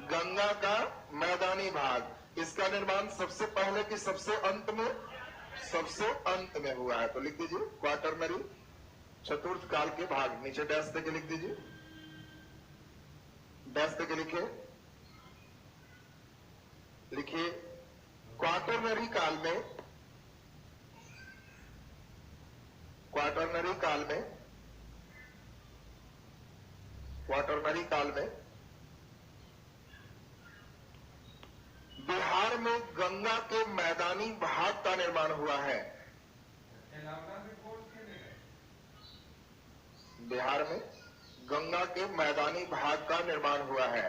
गंगा का मैदानी भाग। इसका निर्माण सबसे पहले की सबसे अंत में, सबसे अंत में हुआ है। तो लिख दीजिए क्वाटरनरी चतुर्थ काल के भाग। नीचे डैश देके लिख दीजिए, डैश देके लिखिए क्वाटरनरी काल में, क्वाटरनरी काल में, क्वाटरनरी काल में बिहार में गंगा के मैदानी भाग का निर्माण हुआ है। बिहार में गंगा के मैदानी भाग का निर्माण हुआ है।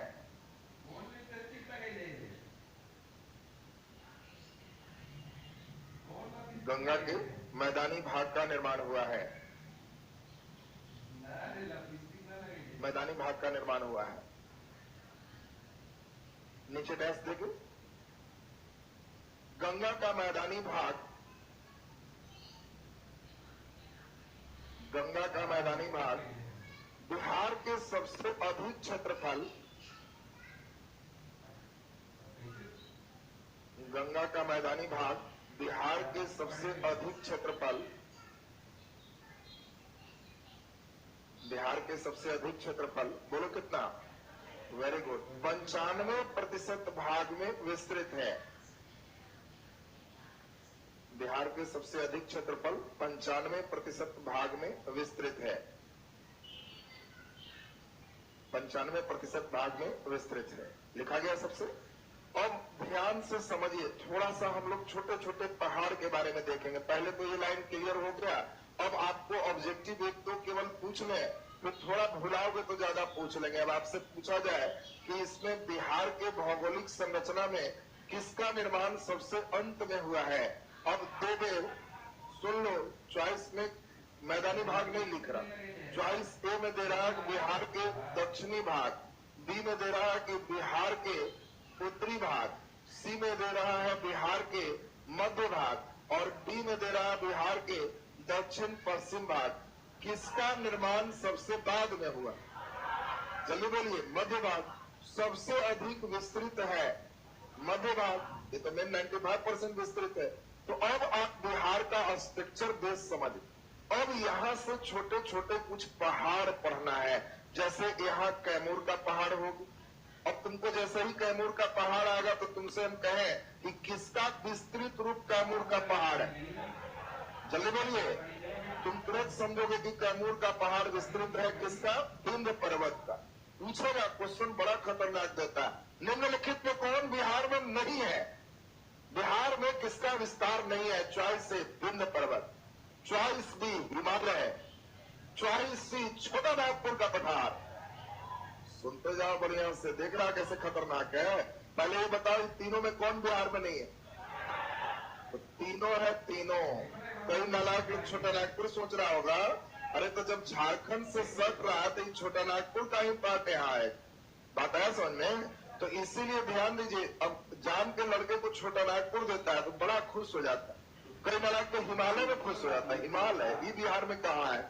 गंगा के मैदानी भाग का निर्माण हुआ है। मैदानी भाग का निर्माण हुआ है। नीचे डैश देखो, गंगा का मैदानी भाग, गंगा का मैदानी भाग बिहार के सबसे अधिक क्षेत्रफल, गंगा का मैदानी भाग बिहार के सबसे अधिक क्षेत्रफल, बिहार के सबसे अधिक क्षेत्रफल, बोलो कितना, वेरी गुड, 95% भाग में विस्तृत है। बिहार के सबसे अधिक क्षेत्रफल 95% भाग में विस्तृत है। 95% भाग में विस्तृत है, लिखा गया सबसे। अब ध्यान से समझिए, थोड़ा सा हम लोग छोटे छोटे पहाड़ के बारे में देखेंगे। पहले तो ये लाइन क्लियर हो गया। अब आपको ऑब्जेक्टिव एक तो केवल पूछने, फिर थोड़ा भुलाओगे तो ज्यादा पूछ लेंगे। अब आपसे पूछा जाए कि इसमें बिहार के भौगोलिक संरचना में किसका निर्माण सबसे अंत में हुआ है, अब दे दे, सुन लो। चॉइस में मैदानी भाग नहीं लिख रहा, चॉइस ए में दे रहा है बिहार के दक्षिणी भाग, बी में दे रहा है कि बिहार के उत्तरी भाग, सी में दे रहा है बिहार के मध्य भाग और डी में दे रहा है बिहार के दक्षिण पश्चिम भाग। किसका निर्माण सबसे बाद में हुआ, जल्दी बोलिए। मध्य भाग सबसे अधिक विस्तृत है, मध्य भाग, ये तो मेन 95% विस्तृत है। तो अब आप बिहार का स्ट्रक्चर बेस समझ। अब यहाँ से छोटे छोटे कुछ पहाड़ पढ़ना है। जैसे यहाँ कैमूर का पहाड़ होगा। अब तुमको जैसे ही कैमूर का पहाड़ आएगा तो तुमसे हम कहें कि किसका विस्तृत रूप कैमूर का पहाड़ है, जल्दी बोलिए। तुम तुरंत समझोगे कि कैमूर का पहाड़ विस्तृत है किसका, विंध्य पर्वत का। पूछेगा क्वेश्चन, बड़ा खतरनाक देता है। निम्नलिखित में कौन बिहार में नहीं है, बिहार में किसका विस्तार नहीं है। चॉइस ए विंध्य पर्वत, चॉइस बी हिमालय, चॉइस सी छोटा नागपुर का पठार। सुनते जाओ बढ़िया से, देख रहा कैसे खतरनाक है। पहले ये बताओ तीनों में कौन बिहार में नहीं है, तो तीनों है, तीनों। कई नालायक छोटा नागपुर सोच रहा होगा, अरे तो जब झारखंड से सट रहा है तो ये छोटा नागपुर का ही पार्ट यहाँ है। बात है समझ में, तो इसीलिए ध्यान दीजिए। अब जान के लड़के को छोटा नागपुर देता है तो बड़ा खुश हो जाता है। कई नालायक तो हिमालय में खुश हो जाता है, हिमालय ये बिहार में कहाँ है,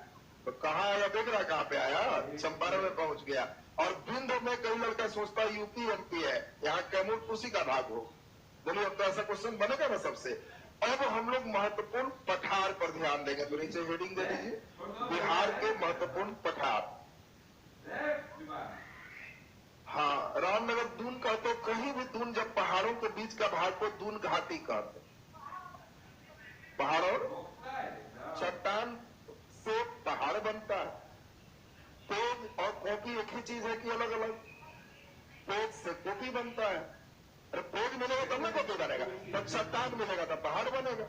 तो कहाँ आया, देख रहा कहाँ पे आया, चंपारण में पहुंच गया। और विंध्य में कई लड़का सोचता है यूपी एमपी है, यहाँ कैमूर उसी का भाग हो। बोलिए अब तो ऐसा क्वेश्चन बनेगा ना सबसे। अब हम लोग महत्वपूर्ण पठार पर ध्यान देंगे, तो नीचे हेडिंग दे दीजिए, बिहार के महत्वपूर्ण पठार। हाँ, रामनगर दून कहते, कहीं भी दून, जब पहाड़ों के बीच का भाग को दून घाटी कहते। पहाड़ और चट्टान से पहाड़ बनता है। पेज और कॉपी एक ही चीज है कि अलग अलग? पेज से कॉपी बनता है। अरे पेज मिलेगा तब ना कॉपी बनेगा, तब चट्टान मिलेगा तब पहाड़ बनेगा।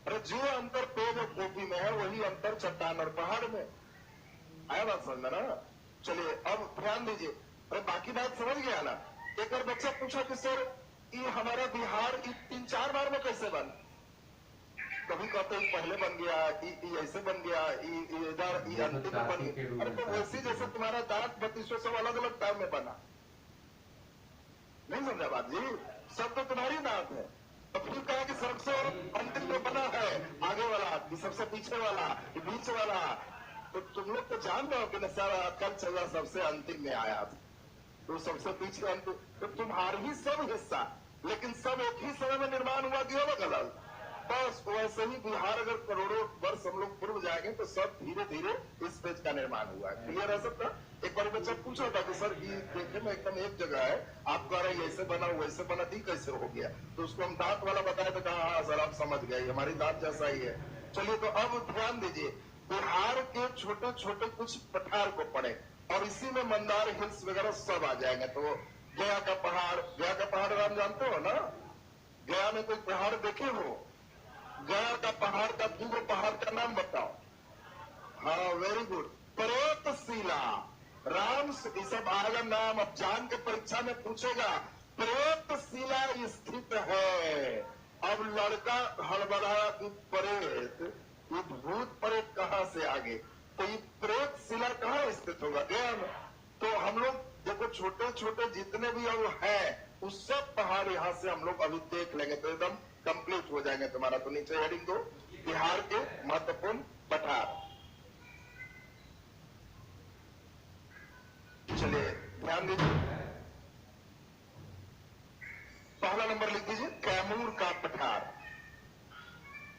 अरे जो अंतर पेज और कॉपी में है वही अंतर चट्टान और पहाड़ में। आया बात समझ में ना? चलिए अब ध्यान दीजिए। अरे बाकी बात समझ गया ना? एक और बच्चा पूछा कि सर ये हमारा बिहार 3-4 बार में कैसे बन? कभी कहते पहले बन गया, ऐसे बन गया, इधर अंतिम में बन गया। अरे तो वैसे जैसे तुम्हारा दांत 32 सब अलग अलग टाइम में बना, नहीं समझा बात जी? सब तो तुम्हारी दांत है। तो फिर कहा कि सबसे अंतिम में बना है आगे वाला कि सबसे पीछे वाला कि बीच वाला? तो तुम लोग तो जान रहे हो कि सर कल चला सबसे अंतिम में आया था, तो सबसे पीछे अंतिम, तो तुम्हारी ही सब हिस्सा, लेकिन सब एक ही समय में निर्माण हुआ कि अलग अलग? बस वैसे ही बिहार अगर करोड़ों वर्ष हम लोग पूर्व जाएंगे तो सब धीरे धीरे इस पेज का निर्माण हुआ है। क्लियर है सबका? एक बार बच्चा पूछा था कि सर ये देखे में एकदम एक जगह है, आप कह रहे ऐसे बना वैसे बना, दी कैसे हो गया? तो उसको हम दांत वाला बताया तो कहा हाँ सर आप समझ गए, हमारी दांत जैसा ही है। चलिए तो अब ध्यान दीजिए, बिहार के छोटे छोटे कुछ पठार को पढ़े और इसी में मंदार हिल्स वगैरह सब आ जाएंगे। तो गया का पहाड़ राम जानते हो ना? गया में कोई पहाड़ देखे हो? गया का पहाड़ का दूर पहाड़ का नाम बताओ। हाँ वेरी गुड, पर्वतशिला। राम ये सब आएगा नाम, अब जान के परीक्षा में पूछेगा। पर्वतशिला स्थित है। अब लड़का हड़बड़ाया कि प्रेत, ये भूत प्रेत कहाँ से आगे? तो ये प्रेत शिला कहाँ स्थित होगा? गया में। तो हम लोग देखो छोटे छोटे जितने भी अब हैं उस सब पहाड़ यहाँ से हम लोग अभी देख लेंगे तो एकदम कंप्लीट हो जाएंगे तुम्हारा। तो नीचे हेडिंग दो, बिहार के महत्वपूर्ण पठार। चलिए ध्यान दीजिए, पहला नंबर लिख दीजिए कैमूर का पठार।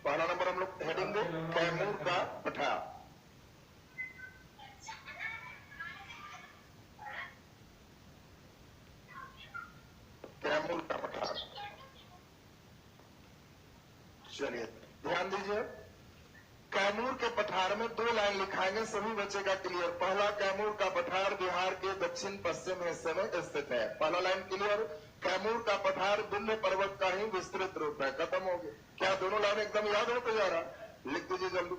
पहला नंबर हम लोग हेडिंग दो, कैमूर का पठार। कैमूर का पठार। चलिए ध्यान दीजिए, कैमूर के पठार में 2 लाइन लिखाएंगे, सभी बचेगा क्लियर। पहला, कैमूर का पठार बिहार के दक्षिण पश्चिम हिस्से में स्थित है। पहला लाइन क्लियर। कैमूर का पठार विंध्य पर्वत का ही विस्तृत रूप है। खत्म हो गया। क्या दोनों लाइन एकदम याद हो तो जा रहा? लिख दीजिए जल्दी।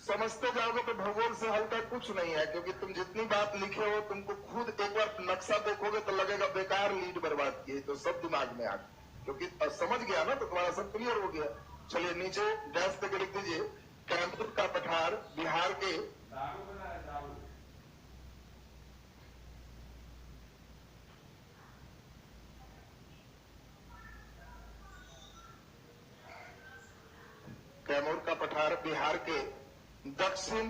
समझते जाओगे तो भूगोल से हल्का कुछ नहीं है, क्योंकि तुम जितनी बात लिखे हो तुमको खुद एक बार नक्शा देखोगे तो लगेगा बेकार लीड बर्बाद किए, तो सब दिमाग में आ गया, क्योंकि समझ गया ना तो तुम्हारा सब क्लियर हो गया। चलिए नीचे डैश पे लिख दीजिए, कैमूर का पठार बिहार के कैमूर का पठार बिहार के दक्षिण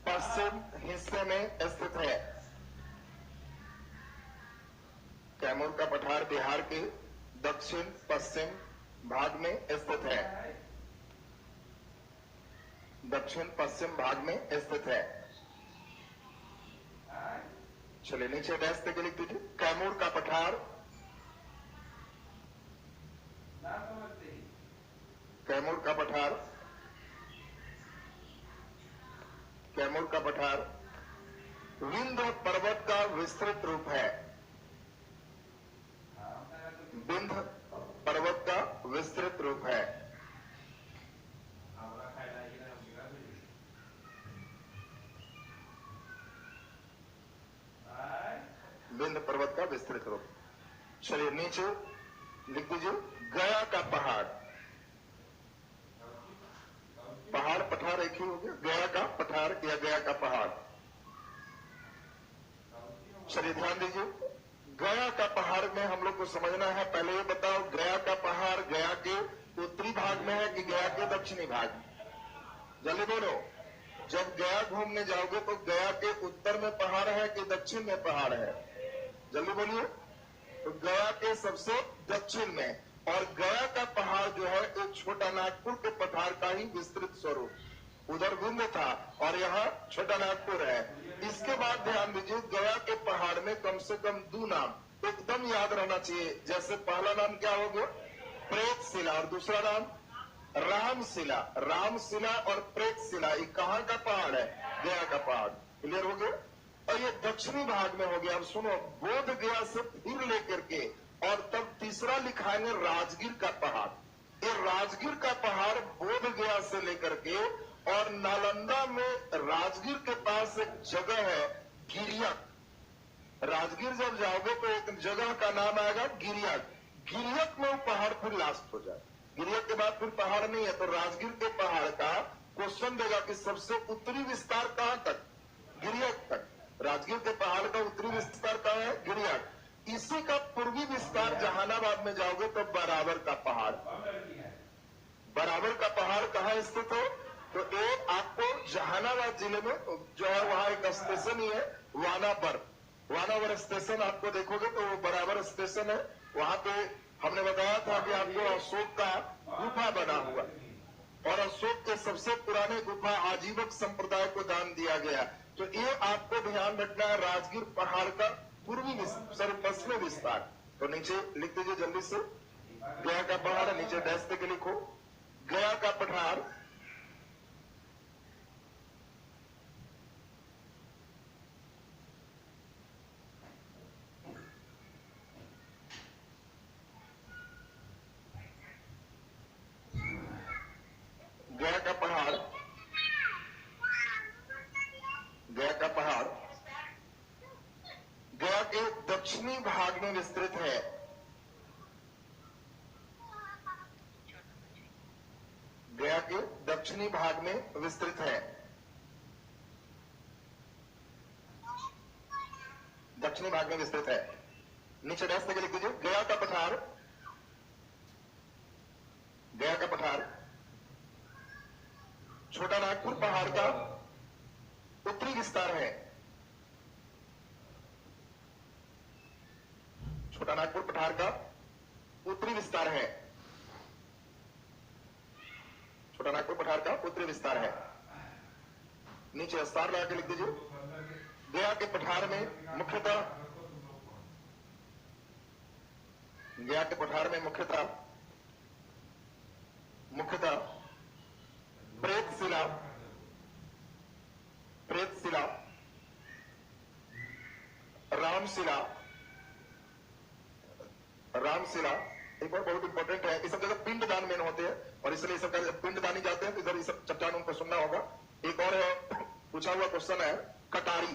पश्चिम हिस्से में स्थित है। कैमूर का पठार बिहार के दक्षिण पश्चिम भाग में स्थित है। दक्षिण पश्चिम भाग में स्थित है। चलिए नीचे डैश पे लिख दीजिए, कैमूर का पठार कैमूर का पठार कैमूर का पठार विंध्य पर्वत का विस्तृत रूप है। विंध्य पर्वत का विस्तृत रूप है। विंध्य पर्वत का विस्तृत रूप। चलिए नीचे लिख दीजिए, गया का पहाड़। पहाड़ पठार एक ही हो गया, गया का पठार या गया का पहाड़। चलिए ध्यान दीजिए, गया का पहाड़ में हम लोग को समझना है। पहले ये बताओ, गया का पहाड़ गया के उत्तरी भाग में है कि गया के दक्षिणी भाग में? जल्दी बोलो। जब गया घूमने जाओगे तो गया के उत्तर में पहाड़ है कि दक्षिण में पहाड़ है? जल्दी बोलिए। तो गया के सबसे दक्षिण में, और गया का पहाड़ जो है एक छोटा नागपुर के पठार का ही विस्तृत स्वरूप। उधर विंध्य था और यहाँ छोटा नागपुर है। इसके बाद ध्यान दीजिए, गया के पहाड़ में कम से कम 2 नाम एकदम याद रहना चाहिए। जैसे पहला नाम क्या हो गया? प्रेतशिला, और दूसरा नाम रामशिला। रामशिला और प्रेतशिला, ये कहाँ का पहाड़ है? गया का पहाड़। क्लियर हो गया? और ये दक्षिणी भाग में हो गया। अब सुनो, बोध गया से फिर लेकर के और तब तीसरा लिखाएंगे राजगीर का पहाड़। ये राजगीर का पहाड़ बोध गया से लेकर के और नालंदा में राजगीर के पास एक जगह है गिरियक। राजगीर जब जाओगे तो एक जगह का नाम आएगा गिरियक। गिरियक में वो पहाड़ फिर लास्ट हो जाए। गिरियक के बाद फिर पहाड़ नहीं है। तो राजगीर के पहाड़ का क्वेश्चन देगा कि सबसे उत्तरी विस्तार कहां तक? गिरियक तक। राजगीर के पहाड़ का उत्तरी विस्तार कहां है? गिरियक। इसी का पूर्वी विस्तार जहानाबाद में जाओगे तो बराबर का पहाड़। बराबर का पहाड़ कहां स्थित है? तो एक आपको जहानाबाद जिले में जो है वहां एक स्टेशन ही है वानावर। वानावर स्टेशन आपको देखोगे तो वो बराबर स्टेशन है। वहां पे हमने बताया था कि आपको अशोक का गुफा बना हुआ, और अशोक के सबसे पुराने गुफा आजीवक संप्रदाय को दान दिया गया। तो ये आपको ध्यान रखना है, राजगीर पहाड़ का पूर्वी पश्चिमी विस्तार। तो नीचे लिख दीजिए जल्दी से, गया का पहाड़, नीचे डैश के लिखो गया का पठार। गया का पहाड़, गया का पहाड़ गया के दक्षिणी भाग में विस्तृत है। गया के दक्षिणी भाग में विस्तृत है। दक्षिणी भाग में विस्तृत है। नीचे डैश करके लिख दीजिए गया का पठार। गया का पठार छोटा नागपुर पहाड़ का उत्तरी विस्तार है। छोटा नागपुर पठार का उत्तरी विस्तार है। छोटा नागपुर पठार का उत्तरी विस्तार है। नीचे स्टार लगा के लिख दीजिए गया के पठार में मुख्यतः, गया के पठार में मुख्यतः प्रेतशिला, प्रेतशिला, रामशिला, रामशिला एक बार बहुत इंपॉर्टेंट है। इस सब जगह पिंडदान मेन होते हैं और इसलिए सब पिंडदानी जाते हैं तो इधर सब चट्टान उनको सुनना होगा। एक और पूछा हुआ क्वेश्चन है कटारी।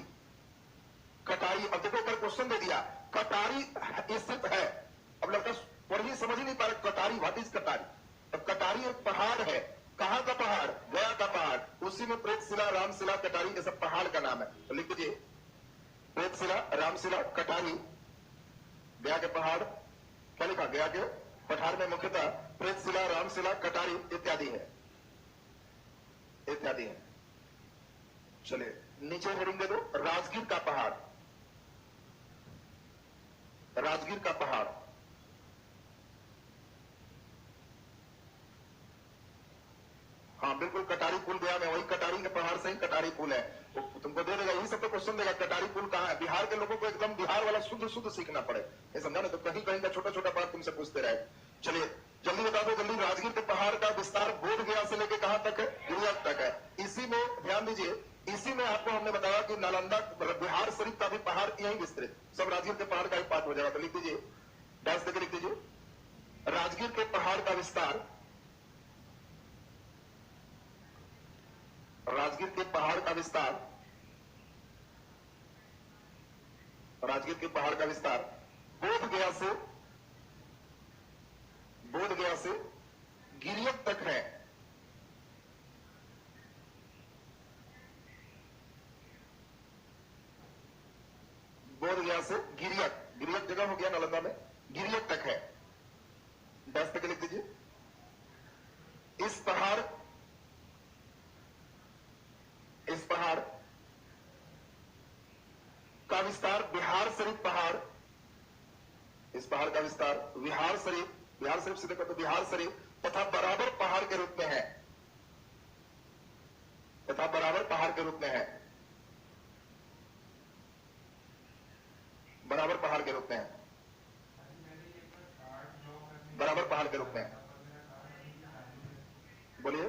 कटारी, अब देखो ऊपर क्वेश्चन दे दिया कटारी स्थित है। अब लगता है पढ़ी समझ ही नहीं पा रहे कटारी, व्हाट इज कटारी? अब कटारी एक पहाड़ है। कहां का पहाड़? गया का पहाड़। उसी में प्रेतशिला, रामशिला, कटारी, ये सब पहाड़ का नाम है। तो लिख दीजिए प्रेतशिला, रामशिला, कटारी, गया के पहाड़। क्या लिखा? गया के पठार में मुख्यतः प्रेतशिला, रामशिला, कटारी इत्यादि है, इत्यादि है। चलिए नीचे हेडिंग दे दो राजगीर का पहाड़। राजगीर का पहाड़ हाँ बिल्कुल, कटारी पुल गया में, वही कटारी के पहाड़ से ही कटारी पुल है। तो तुमको दे देगा, यही सब तो क्वेश्चन देगा कटारी पुल कहाँ है। बिहार के लोगों को एकदम बिहार वाला शुद्ध शुद्ध सीखना पड़े, ये समझा ना? तो कहीं कहीं का छोटा छोटा बात तुमसे पूछते रहे। चलिए जल्दी बता दो, जल्दी। राजगीर के पहाड़ का विस्तार बोध गया से लेकर कहां तक है? गिरियक तक है। इसी में ध्यान दीजिए, इसी में आपको हमने बताया कि नालंदा बिहार शरीफ का भी पहाड़ यही विस्तृत, सब राजगीर के पहाड़ का ही पार्ट हो जाएगा। तो लिख दीजिए, डैश देकर लिख दीजिए राजगीर के पहाड़ का विस्तार। राजगीर के पहाड़ का विस्तार, राजगीर के पहाड़ का विस्तार बोध गया से गिरियक तक है। बोध गया से गिरियक, गिरियक जगह हो गया नालंदा में, गिरियक तक है। 10 तक लिख दीजिए। इस पहाड़ का विस्तार बिहार शरीफ पहाड़, इस पहाड़ का विस्तार विहार शरीफ से देखो तो विहार शरीफ तथा बराबर पहाड़ के रूप में है, तथा बराबर पहाड़ के रूप में है, बराबर पहाड़ के रूप में है, बराबर पहाड़ के रूप में है। बोलिए,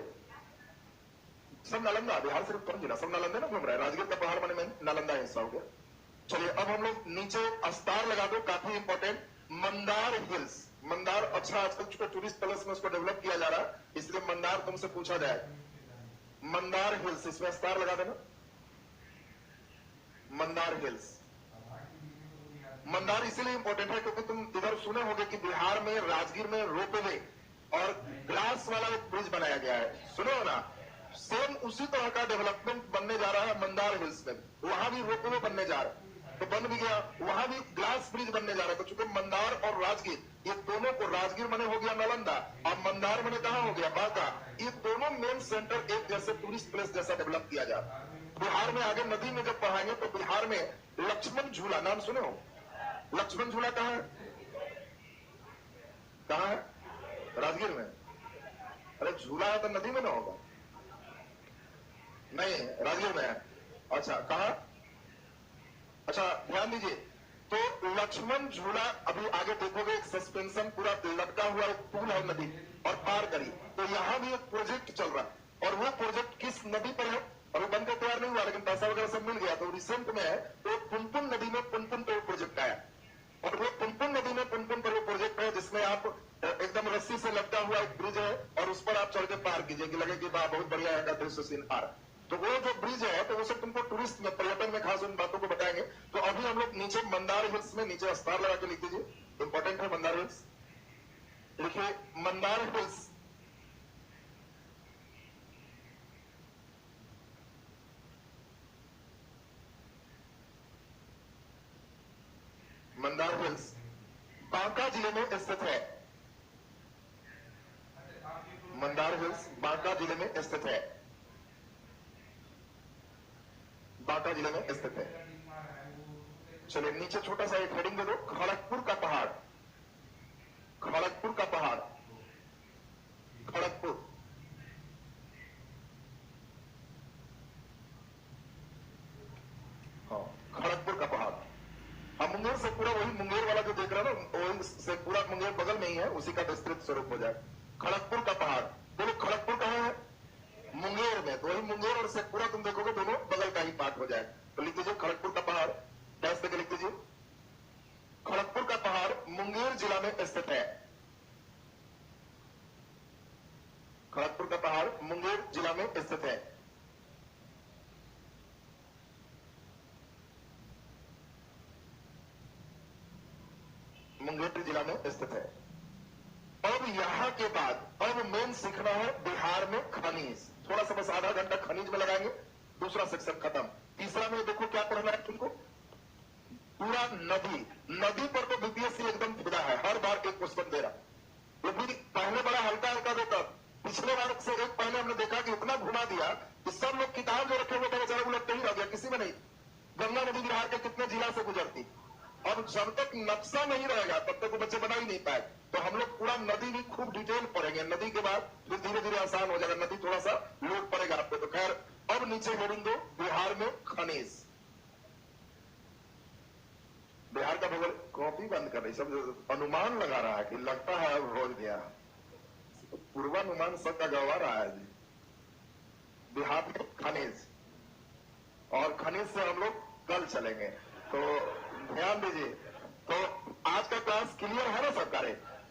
सब नालंदा, बिहार सिर्फ कौन जिला, सब नालंदा ना घूम रहा है। राजगीर का पहाड़ बने में नालंदा हिस्सा हो गया। चलिए अब हम लोग नीचे अस्तार लगा दो, काफी इंपॉर्टेंट, मंदार हिल्स। मंदार अच्छा आजकल चूंकि टूरिस्ट प्लेस में उसको डेवलप किया जा रहा है, इसलिए मंदार तुमसे पूछा जाए। मंदार हिल्स, इसमें अस्तार लगा देना, मंदार हिल्स। मंदार इसीलिए इंपॉर्टेंट है क्योंकि तुम इधर सुने होंगे कि बिहार में राजगीर में रोपवे और ग्लास वाला एक ब्रिज बनाया गया है, सुने हो ना। सेम उसी तरह का डेवलपमेंट बनने जा रहा है मंदार हिल्स में, वहां भी रोपवे बनने जा रहा है, तो बन भी गया, वहां भी ग्लास ब्रिज बनने जा रहा है। तो चूंकि मंदार और राजगीर, ये दोनों को, राजगीर मने हो गया नालंदा और मंदार मने कहां हो गया बांका, ये दोनों मेन सेंटर एक जैसे टूरिस्ट प्लेस जैसा डेवलप किया जा रहा है। बिहार में आगे नदी में जब पढ़ाएंगे तो बिहार में लक्ष्मण झूला, नाम सुने हो, लक्ष्मण झूला कहां है, कहां है, राजगीर में। अरे झूला है तो नदी में ना होगा, नहीं राजगीर में है। अच्छा कहां, अच्छा ध्यान दीजिए, तो लक्ष्मण झूला अभी आगे देखोगे, एक सस्पेंशन पूरा लटका हुआ एक पुल है नदी और पार करी, तो यहां भी एक प्रोजेक्ट चल रहा है। और वो प्रोजेक्ट किस नदी पर है, और वो बनकर तैयार नहीं हुआ लेकिन पैसा वगैरह सब मिल गया, तो रिसेंट में है, तो पुनपुन नदी में पुनपुन पर प्रोजेक्ट आया, और वो पुनपुन नदी में पुनपुन पर वो प्रोजेक्ट है जिसमें आप एकदम रस्सी से लटका हुआ एक ब्रिज है और उस पर आप चढ़ के पार कीजिए कि लगे कि वाह बहुत बढ़िया है, दृश्य सीन आ रहा है। तो वो जो ब्रिज है तो वो सब तुमको टूरिस्ट में, पर्यटन में खास उन बातों को बताएंगे। तो अभी हम लोग नीचे मंदार हिल्स में, नीचे अस्तार लगा के लिख दीजिए, इंपॉर्टेंट है मंदार हिल्स, लिखिए मंदार हिल्स। मंदार हिल्स बांका जिले में स्थित है, मंदार हिल्स बांका जिले में स्थित है, बांका जिले में स्थित है। चलिए नीचे छोटा सा एक हेडिंग दे दो, खड़गपुर का पहाड़, खड़गपुर का पहाड़, खड़गपुर, हाँ खड़गपुर का पहाड़। हम मुंगेर से पूरा वही मुंगेर वाला जो देख रहे हो ना, वही से पूरा मुंगेर बगल में ही है, उसी का विस्तृत स्वरूप हो जाए। खड़गपुर का पहाड़, बोलो खड़गपुर कहां है, मुंगेर में, तो वही मुंगेर और शेखपुरा तुम देखोगे दोनों बगल का ही पार्ट हो जाए। तो लिख दीजिए खड़गपुर का पहाड़, डैश देकर लिख दीजिए, खड़गपुर का पहाड़ मुंगेर जिला में स्थित है, खड़गपुर का पहाड़ मुंगेर जिला में स्थित है। मुंगेर जिला में स्थित है। अब यहां के बाद अब मेन सीखना है बिहार में खनिज, थोड़ा सा बस आधा घंटा खनिज में लगाएंगे, दूसरा सेक्शन खत्म। तीसरा में देखो क्या पढ़ना है तुमको, पूरा नदी, नदी पर तो बीपीएससी एकदम फिदा है, हर बार एक क्वेश्चन दे रहा, वो भी पहले बड़ा हल्का हल्का देता, पिछले बार से एक पहले हमने देखा कि इतना घुमा दिया कि सब लोग किताब जो रखे हुए थे बेचारा उलटते ही रह गया, किसी में नहीं। गंगा नदी बिहार के कितने जिला से गुजरती, अब जब तक नक्शा नहीं रहेगा तब तक वो बच्चे बना ही नहीं पाए। तो हम लोग पूरा नदी भी खूब डिटेल पढ़ेंगे, नदी के बाद फिर धीरे धीरे आसान हो जाएगा, नदी थोड़ा सा लोड पड़ेगा आपको। तो खैर अब नीचे हेडिंग दो, बिहार में खनिज। बिहार का भूगोल कॉपी बंद कर रही, सब अनुमान लगा रहा है कि लगता है अब हो गया, पूर्वानुमान सबका गवा रहा है जी। बिहार में खनिज, और खनिज से हम लोग कल चलेंगे, तो ध्यान दीजिए। तो आज का क्लास क्लियर है ना सबका,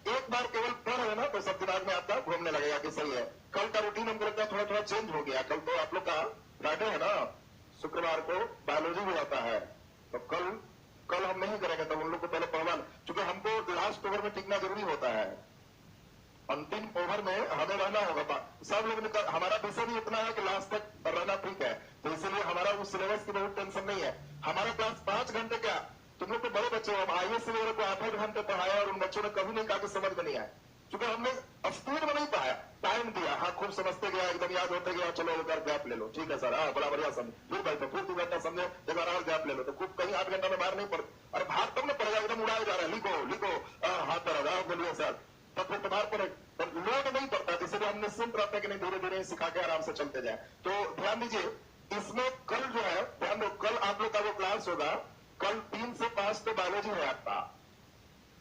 एक बार केवल पढ़ है ना तो सब दिमाग में आपका घूमने लगेगा कि सही है। कल का रूटीन हमको लगता है थोड़ा थोड़ा चेंज हो गया, कल तो आप लोग का फ्राइडे है ना, शुक्रवार को बायोलॉजी भी आता है, तो कल हम नहीं करेंगे, तो उन लोग को पहले पढ़वा, क्योंकि हमको लास्ट ओवर में टिकना जरूरी होता है, अंतिम ओवर में हमें रहना होगा। सब लोग ने हमारा विषय भी इतना है कि लास्ट तक रहना ठीक है, तो इसलिए हमारा उस सिलेबस की बहुत टेंशन नहीं है। हमारा क्लास 5 घंटे क्या, तुम लोग तो बड़े बच्चे हो, आईएएस वगैरह को 8-8 घंटे पढ़ाया और उन बच्चों ने कभी नहीं कहा कि समझ में नहीं आया। क्योंकि हमने स्पीड में नहीं पाया, टाइम दिया, हाँ खूब समझते गया, एकदम याद होते गया, चलो एक बार गैप ले लो, ठीक है सर, हाँ बड़ा बढ़िया समझ, फिर बैठो, फिर 2 घंटा समझो, एक बार और गैप ले लो, तो खूब कहीं 8 घंटा में बाहर नहीं पड़, अरे बाहर तब ना पड़ेगा, एकदम उड़ाया जा रहा है, लिखो लिखो, हाथ पर लगा, बोलिए सर, तब फिर बाहर पड़े, पर लोड नहीं पड़ता, इसलिए हमने निश्चिंत रहते कि नहीं धीरे धीरे सिखा के आराम से चलते जाए। तो ध्यान दीजिए, इसमें कल जो है, ध्यान दो, कल आप लोग का वो क्लास होगा, कल 3 से 5 तो बायोलॉजी है आपका,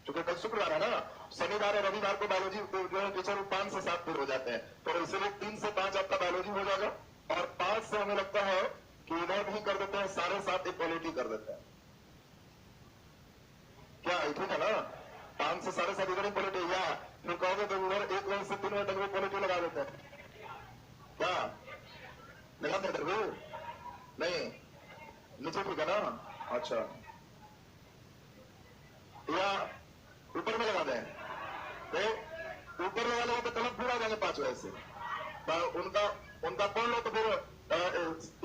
क्योंकि कल शुक्रवार है ना, शनिवार और रविवार को बायोलॉजी जो है टीचर 5 से 7 फिर हो जाते हैं, तो इसलिए 3 से 5 आपका बायोलॉजी हो जाएगा, और 5 से हमें लगता है कि इधर भी कर देते हैं, 7:30 इक्वालिटी कर देते हैं, क्या ठीक है ना, 5 से 7:30 इधर इक्वालिटी, या फिर कहोगे तो उधर 1 बजे से 3 बजे तक इक्वालिटी लगा देते हैं, क्या लगाते हैं? नहीं, नीचे ठीक है ना, अच्छा, या ऊपर में लगा दें, तो ऊपर लगा लेगा तो कलम पूरा जाएंगे 5 बजे से, तो उनका उनका पढ़ लो, तो फिर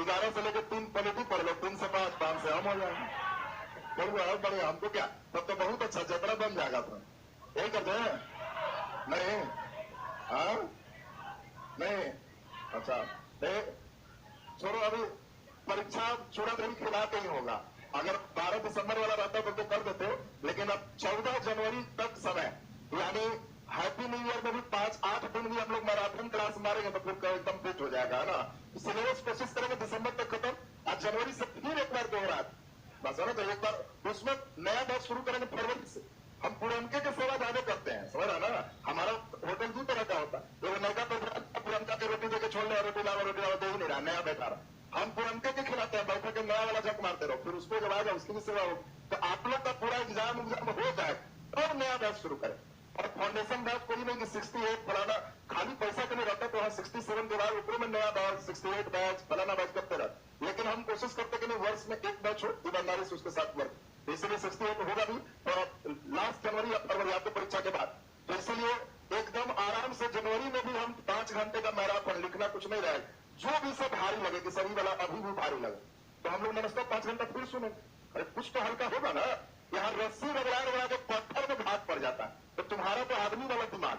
11 से लेकर 3 पॉलिटी पढ़ लो, 3 से 5, 5 से हम हो जाएंगे, बढ़िया बढ़िया, हमको क्या, तब तो बहुत अच्छा जतरा बन जाएगा, तो यही करते हैं, नहीं हाँ नहीं, अच्छा नहीं, छोड़ो अभी, परीक्षा छोड़ा तो खिला के ही होगा, अगर 12 दिसंबर वाला रहता तो कर देते, लेकिन अब 14 जनवरी तक समय, यानी हैप्पी न्यू ईयर में भी 5-8 दिन भी हम लोग मैराथन क्लास मारेंगे तो फिर एकदम फिट हो जाएगा, है ना। सिलेबस कोशिश करेंगे दिसंबर तक खत्म, और जनवरी से फिर एक बार दोहरा, बस है ना, तो एक बार उसमें नया बैच शुरू करेंगे फरवरी से। हम पुरनके की सेवा ज्यादा करते हैं, समझ रहा ना, हमारा होटल 2 तरह का होता है, तो नयका पुरनका के रोटी देके छोड़ ले, रोटी लावा दे ही नहीं रहा, नया बैठा रहा, हम पुरनके के खिलाते हैं, बैठे के नया वाला जग मारते रहो, फिर उसको जब आएगा उसकी भी सेवा हो, तो आप लोग का पूरा एग्जाम हो जाए और नया बैच शुरू करें, और फाउंडेशन बैच कोई नहीं कि 68 फलाना खाली पैसा के लिए रहता, तो हाँ 67 के बाद ऊपर में नया बैच 68 बैच फलाना बैच करते रहते, लेकिन हम कोशिश करते कि नहीं वर्ष में एक बैच हो, ईमानदारी से उसके साथ वर्क, तो इसलिए 68 होगा भी, और लास्ट जनवरी या फरवरी आपको परीक्षा के बाद, तो इसलिए एकदम आराम से जनवरी में भी हम 5 घंटे का मैराथन, लिखना कुछ नहीं रहे, जो भी सब भारी लगे कि सभी वाला अभी भी भारी लगे, तो हम लोग नमस्ते 5 घंटा फिर सुने, अरे कुछ तो हल्का होगा ना, यहाँ रस्सी रगड़ा के पत्थर में घात पड़ जाता है, तो तुम्हारा तो आदमी वाला दिमाग,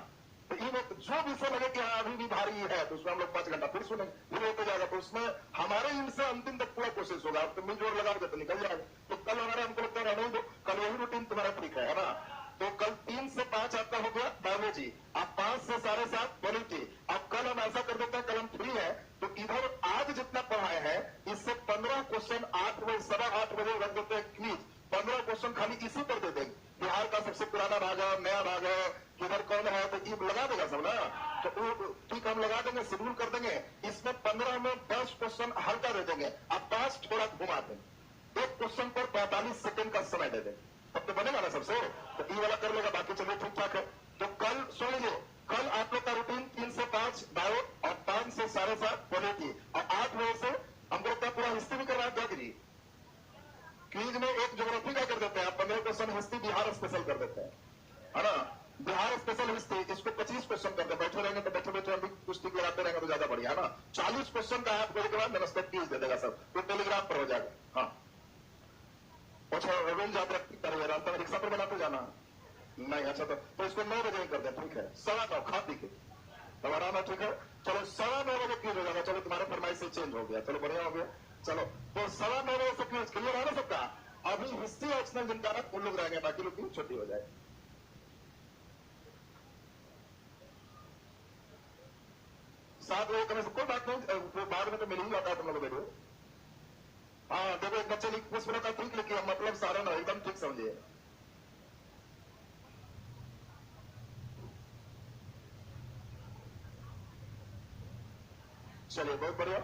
तो इन्हें जो विषय लगे कि हाँ अभी भी भारी है, तो उसमें हम लोग 5 घंटा फिर सुनेंगे, फिर होते जाएगा, तो उसमें हमारे इनसे अंतिम तक पूरा कोशिश होगा, तो मिलजोड़ लगाओगे तो निकल जाएगा, तो कल हमारा हमको लगता है रहने दो, कल वही रूटीन तुम्हारा ठीक है ना, तो कल 3 से 5 आपका हो गया बायोलॉजी, अब 5 से 7:30 पॉलिटी, अब कल हम ऐसा कर देते हैं, कल हम फ्री है, तो इधर आज जितना पढ़ाए हैं इससे 15 क्वेश्चन 8 बजे 8:15 बजे रख देते हैं क्विज, 15 क्वेश्चन खाली इसी पर दे देंगे, बिहार का सबसे पुराना भाग है, नया भाग है, किधर कौन है, तो ये लगा देगा सब ना, तो ठीक हम लगा देंगे, शेड्यूल कर देंगे, इसमें 15 में 10 क्वेश्चन हल्का दे देंगे, अब 5 थोड़ा घुमा देंगे, एक क्वेश्चन पर 45 सेकंड का समय दे देंगे, तब तो बनेगा ना सबसे, तो ये वाला कर लेगा, बाकी चलिए ठीक ठाक है, तो कल सुन लीजिए, कल आप लोग का रूटीन 3 से 5 बायो, और 5 से 7:30 पॉलिटी, और 8 बजे से हम लोग का पूरा हिस्ट्री भी करवा देंगे, क्विज में एक ज्योग्राफी का कर देते हैं, 15 क्वेश्चन हिस्ट्री बिहार स्पेशल कर देते हैं, है ना, बिहार स्पेशल हिस्ट्री, इसको 25 क्वेश्चन करते हैं, बैठे रहेंगे तो बैठे बैठे अभी कुछ टिक लगाते रहेंगे तो ज्यादा बढ़िया, है ना, 40 क्वेश्चन का 8 बजे के बाद नमस्ते क्विज दे देगा सब, तो टेलीग्राम पर हो जाएगा, हाँ, अच्छा रोज याद रखिए, रास्ता में रिक्शा पर बनाते जाना, नहीं अच्छा, तो इसको 9 बजे ही कर दे, ठीक है, 9:15 खा पी के, तो आराम है, ठीक है, चलो 9:15 बजे क्विज हो जाएगा, चलो तुम्हारे फरमाइश से चेंज हो गया, चलो बढ़िया हो गया, चलो तो 9:15 बजे से क्विज क्लियर है ना सबका, अभी हिस्ट्री ऑप्शनल जिनका ना उन लोग रहेंगे, बाकी लोग की छुट्टी हो जाए, 7 बजे करने से कोई बात नहीं, बाद में तो मिल ही जाता है तुम लोग वीडियो, हाँ देखो एक बच्चे लिख कुछ मिनट का ठीक लिखिए, मतलब सारा ना एकदम ठीक समझिए, चलिए बहुत बढ़िया।